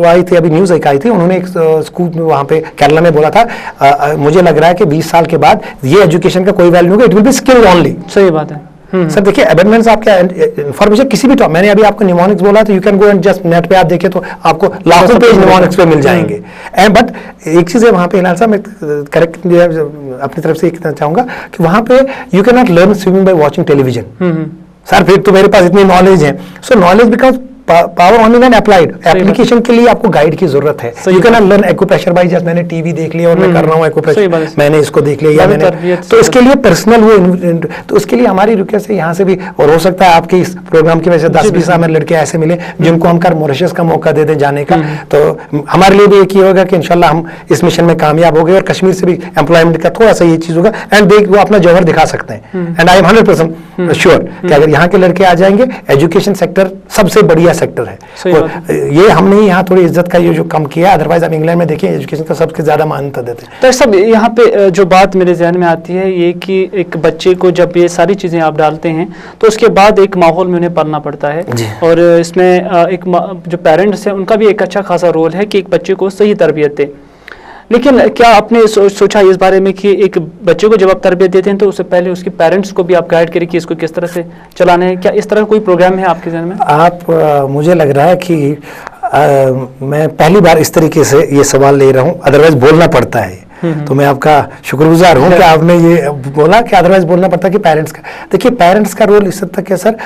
आई थी, अभी न्यूज एक आई थी, उन्होंने एक स्कूल में वहां पे केरला में बोला था, मुझे लग रहा है कि 20 साल के बाद ये एजुकेशन का कोई वैल्यू नहीं होगा, it will be skill only. सही बात है। सर देखिए अबेंडेंस आपका इन्फॉर्मेशन किसी भी टॉप, मैंने अभी आपको निमोनिक्स बोला तो you can go and just net पे आप देखिए तो आपको लाखों पेज निमोनिक्स पे मिल जाएंगे। एंड बट एक चीज है वहां पे हिलाल साहब, मैं करेक्ट अपनी तरफ से ये कहना चाहूंगा कि वहां पे you can not learn swimming by watching television. Sir फिर तो मेरे पास इतनी नॉलेज है, सो knowledge becomes power only when applied. Application के लिए आपको गाइड की जरूरत है। You can not learn acupressure by just मैंने टीवी देख लिया और मैं कर रहा हूँ एक्यूप्रेशर, मैंने इसको देख लिया या मैंने, तो इसके लिए पर्सनल वो, तो उसके लिए हमारी रिक्वेस्ट है यहाँ से भी, और हो सकता है आपके इस प्रोग्राम की वजह से 10-20 हमारे लड़के ऐसे मिले जिनको हम कर मॉरिशस का मौका दे दें जाने का, तो हमारे लिए भी एक ही होगा कि इंशाल्लाह हम इस मिशन में कामयाब हो गए और कश्मीर से भी एम्प्लॉयमेंट का थोड़ा सा ये चीज होगा, एंड देख वो अपना जौहर दिखा सकते हैं। एंड आई एम 100% श्योर कि अगर यहाँ के लड़के आ जाएंगे, एजुकेशन सेक्टर सबसे बढ़िया सेक्टर है। ये हमने यहाँ थोड़ी इज्जत का ये जो कम किया, अदरवाइज आप इंग्लैंड में देखिए एजुकेशन को सबसे ज्यादा मान्यता देते हैं। तो सब यहाँ पे जो बात मेरे जहन में आती है ये कि एक बच्चे को जब ये सारी चीजें आप डालते हैं तो उसके बाद एक माहौल में उन्हें पलना पड़ता है, और इसमें एक जो पेरेंट्स हैं उनका भी एक अच्छा खासा रोल है कि एक बच्चे को सही तरबियत दे। लेकिन क्या आपने सोचा इस बारे में कि एक बच्चे को जब आप तरबियत देते हैं तो उससे पहले उसके पेरेंट्स को भी आप गाइड करें कि इसको किस तरह से चलाना है? क्या इस तरह कोई प्रोग्राम है आपके जहन में? आप मुझे लग रहा है कि मैं पहली बार इस तरीके से ये सवाल ले रहा हूँ, अदरवाइज बोलना पड़ता है। तो मैं आपका शुक्रगुजार हूँ कि आपने ये बोला कि अदरवाइज बोलना पड़ता है कि पेरेंट्स का, देखिए पेरेंट्स का रोल इस हद तक है सर,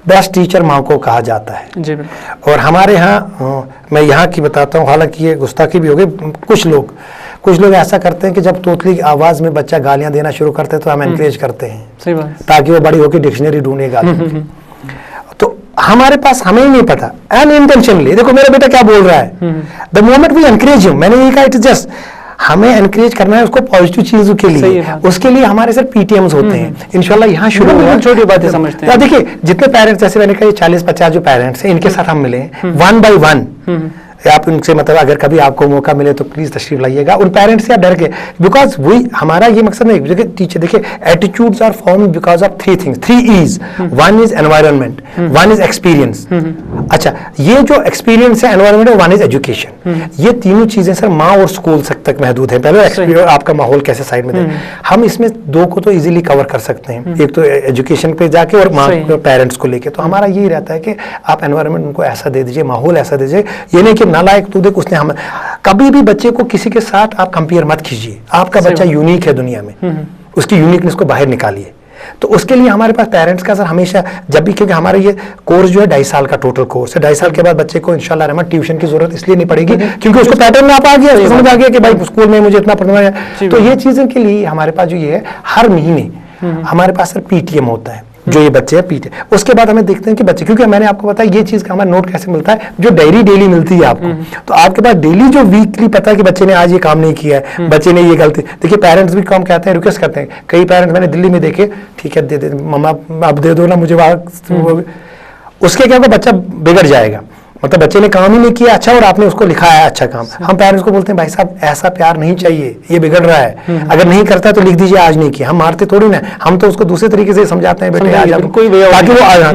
बेस्ट टीचर माँ को कहा जाता है जी। और हमारे यहाँ मैं यहाँ की बताता हूँ, हालांकि ये गुस्ताखी भी होगी, कुछ लोग ऐसा करते हैं कि जब तोतली की आवाज में बच्चा गालियां देना शुरू करते हैं तो हम एनकरेज करते हैं, सही बात, ताकि वो बड़ी होकर डिक्शनरी ढूंढे गालियों की। तो हमारे पास हमें ही नहीं पता अनइंटेंशनली, देखो मेरा बेटा क्या बोल रहा है, the moment we encourage him, मैंने ये कहा इट इज जस्ट, हमें एनकरेज करना है उसको पॉजिटिव चीजों के लिए, उसके लिए हमारे सर पीटीएम्स होते हैं इंशाल्लाह। यहाँ शुरू होगा, छोटी बातें समझते हैं। देखिए जितने पेरेंट्स, जैसे मैंने कहा 40-50 जो पेरेंट्स हैं इनके साथ हम मिले 1 by 1, आप उनसे मतलब अगर कभी आपको मौका मिले तो प्लीज तशरीफ लाइएगा। उन पेरेंट्स से आप डर के, बिकॉज वही हमारा ये मकसद नहीं, टीचर देखिए attitudes are form because of 3 things, 3 E's, 1 is environment, 1 is experience. अच्छा, ये जो एक्सपीरियंस है, एनवायरनमेंट है, 1 इज एजुकेशन। ये तीनों चीजें सर माँ और स्कूल तक महदूद है। पहले आपका माहौल कैसे साइड में दे, हम इसमें 2 को तो इजीली कवर कर सकते हैं, एक तो एजुकेशन पे जाके और माँ पेरेंट्स को लेके। तो हमारा यही रहता है कि आप एनवायरनमेंट उनको ऐसा दे दीजिए, माहौल ऐसा दीजिए, ये नहीं कि नालायक तू देख उसने, हम कभी भी बच्चे को किसी के साथ आप कंपेयर मत कीजिए। आपका बच्चा यूनिक है दुनिया में, उसकी यूनिकनेस को बाहर निकालिए। तो उसके लिए हमारे पास पेरेंट्स का सर हमेशा जब भी, क्योंकि हमारा ये कोर्स जो है 2.5 साल का टोटल कोर्स है, 2.5 साल के बाद बच्चे को इंशाल्लाह रहमत ट्यूशन की जरूरत इसलिए नहीं पड़ेगी क्योंकि उसको पैटर्न में आप आ गया, समझ आ गया कि भाई स्कूल में मुझे इतना पढ़ना है। तो ये चीजें के लिए हमारे पास जो ये है, हर महीने हमारे पास सर पीटीएम होता है, जो ये बच्चे हैं पीटे। उसके बाद हमें देखते हैं कि बच्चे, क्योंकि मैंने आपको बताया ये चीज का हमारा नोट कैसे मिलता है, जो डायरी डेली मिलती है आपको, तो आपके पास डेली जो वीकली पता है कि बच्चे ने आज ये काम नहीं किया है, बच्चे ने ये गलती। देखिए पेरेंट्स भी कम कहते हैं, रिक्वेस्ट करते हैं, कई पेरेंट्स मैंने दिल्ली में देखे, ठीक है दे दे मम्मा आप दे दो ना मुझे, उसके क्या होगा, बच्चा बिगड़ जाएगा, मतलब बच्चे ने काम ही नहीं किया अच्छा और आपने उसको लिखा है अच्छा काम। हम पेरेंट्स को बोलते हैं भाई साहब ऐसा प्यार नहीं चाहिए, ये बिगड़ रहा है, अगर नहीं करता तो लिख दीजिए आज नहीं किया। हम मारते थोड़ी ना, हम तो उसको दूसरे तरीके से समझाते हैं, बेटे आज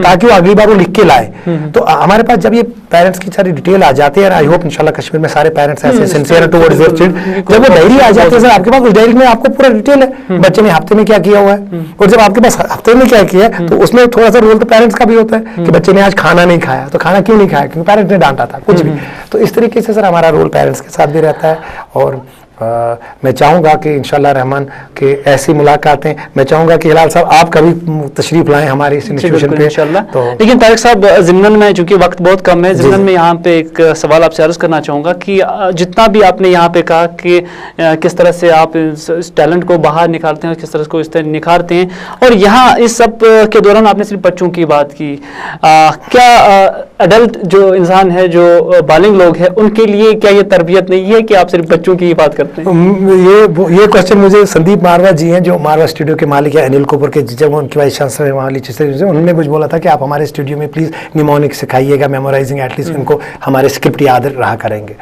ताकि वो अगली बार वो लिख के लाए। तो हमारे पास जब ये पेरेंट्स की सारी डिटेल आ जाती है, आई होप इंशाल्लाह कश्मीर में सारे पेरेंट्स ऐसे सिंसियर टुवर्ड्स देयर चिल्ड्रन, जब वो डायरी आ जाती है सर आपके पास, उस डायरी में आपको पूरा डिटेल है, बच्चे ने हफ्ते में क्या किया हुआ है, और जब आपके पास हफ्ते में क्या किया है तो उसमें थोड़ा सा रोल तो पेरेंट्स का भी होता है कि बच्चे ने आज खाना नहीं खाया, तो खाना क्यों नहीं खाया, क्योंकि पेरेंट्स ने डांटा था, कुछ भी। तो इस तरीके से सर हमारा रोल पेरेंट्स के साथ भी रहता है। और मैं चाहूँगा कि इंशाल्लाह रहमान कि ऐसी मुलाकातें, मैं चाहूँगा कि हिलाल साहब आप कभी तशरीफ लाएं हमारे इस इंस्टीट्यूशन पे इंशाल्लाह। तो लेकिन तारिक साहब ज़िमन में चूंकि वक्त बहुत कम है, ज़िमन में यहाँ पे एक सवाल आपसे अर्ज करना चाहूँगा कि जितना भी आपने यहाँ पे कहा कि किस तरह से आप इस टैलेंट को बाहर निकालते हैं, किस तरह को इस तरह निखारते हैं, और यहाँ इस सब के दौरान आपने सिर्फ बच्चों की बात की, क्या अडल्ट जो इंसान है, जो बालिग लोग हैं, उनके लिए क्या ये तरबियत नहीं है कि आप सिर्फ बच्चों की ही बात करते हैं? ये क्वेश्चन मुझे संदीप मारवा जी हैं जो मारवा स्टूडियो के मालिक है, अनिल कपूर के, जब उनकी वाइस चांसलर वाली चीज़ें, उन्होंने मुझे बोला था कि आप हमारे स्टूडियो में प्लीज़ निमोनिक सिखाइएगा, मेमोराइजिंग एटलीस्ट उनको हमारे स्क्रिप्ट याद रहा करेंगे।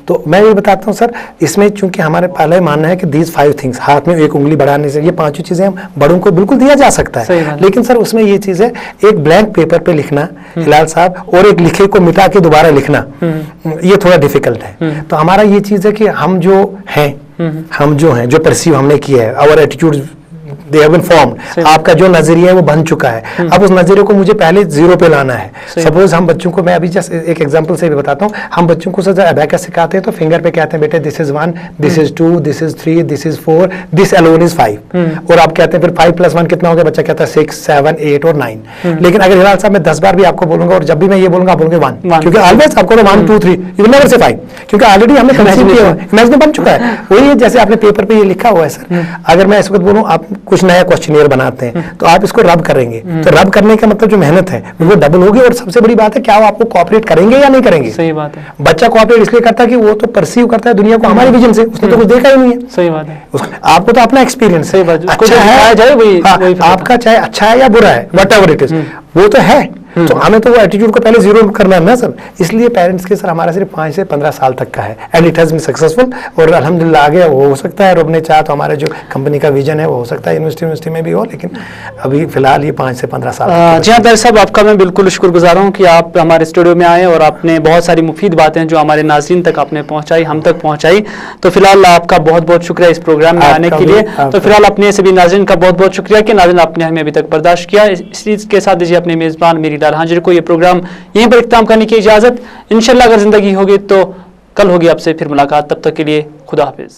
तो मैं ये बताता हूँ सर, इसमें चूंकि हमारे पहले मानना है कि दीज 5 थिंग्स, हाथ में एक उंगली बढ़ाने से, ये 5 चीज़ें हम बड़ों को बिल्कुल दिया जा सकता है, लेकिन सर उसमें ये चीज़ है, एक ब्लैंक पेपर पे लिखना हिलाल साहब, और एक लिखे को मिटा के दोबारा लिखना, ये थोड़ा डिफिकल्ट है। तो हमारा ये चीज़ है कि हम जो हैं, जो परसीव हमने किया है, our attitude they have been formed, आपका जो नजरिया है वो बन चुका है, अब उस नजरिए को मुझे पहले 0 पे लाना है। सपोज हम बच्चों को, मैं अभी जस्ट एक एग्जांपल से भी बताता हूँ, हम बच्चों को सर अबैकस सिखाते हैं तो फिंगर पे कहते हैं बेटे this is 1, this is 2, this is 3, this is 4, this alone is 5, और आप कहते हैं फिर 5 + 1 कितना हो गया, बच्चा कहता है 6, 7, 8 और 9। लेकिन अगर हिलाल साहब मैं 10 बार भी आपको बोलूंगा और जब भी मैं ये बोलूंगा आप बोलोगे 1, क्योंकि ऑलवेज आपको 1, 2, 3, यू विल नेवर से 5, क्योंकि ऑलरेडी हमने कंसीव किया हुआ है, इमेजिन बन चुका है। वही जैसे आपने पेपर पे ये लिखा हुआ है सर, अगर मैं इस वक्त बोलूँ आप कुछ नया क्वेश्चनियर बनाते हैं तो आप इसको रब करेंगे, तो रब करने का मतलब जो मेहनत है वो डबल होगी, और सबसे बड़ी बात है क्या वो आपको कोऑपरेट करेंगे या नहीं करेंगे। सही बात है। बच्चा कोऑपरेट इसलिए करता है कि वो तो परसीव करता है दुनिया को हमारे विजन से, उसने तो कुछ देखा ही नहीं है। सही बात है। आपको तो अपना एक्सपीरियंस सही बात, अच्छा है, आपका चाहे अच्छा है या बुरा है, वट एवर इट इज, वो तो है, तो हमें तो वो एटीट्यूड को पहले 0 करना है ना सर। इसलिए पेरेंट्स के सर हमारा सिर्फ 5 से 15 साल तक का है, and it has been successful, और अल्हम्दुलिल्लाह आगे वो हो सकता है, रब ने चाहा तो हमारे जो कंपनी का विजन है वो हो सकता है यूनिवर्सिटी में भी हो, लेकिन अभी फिलहाल ये 5 से 15 साल। जी हाँ तारिक साहब, आपका मैं बिल्कुल शुक्रगुजार हूँ कि आप हमारे स्टूडियो में आए और आपने बहुत सारी मुफीद बातें जो हमारे नाज़रीन तक आपने पहुँचाई, हम तक पहुँचाई। तो फिलहाल आपका बहुत बहुत शुक्रिया इस प्रोग्राम में आने के लिए। तो फिलहाल अपने सभी नाज़रीन का बहुत बहुत शुक्रिया कि नाज़रीन आपने हमें अभी तक बर्दाश्त किया। इस चीज़ के साथ दीजिए अपने मेज़बान मेरी लाल हाजिर को ये प्रोग्राम यहीं पर इख्तिताम करने की इजाज़त। इंशाल्लाह अगर ज़िंदगी होगी तो कल होगी आपसे फिर मुलाकात, तब तक के लिए खुदा हाफिज़।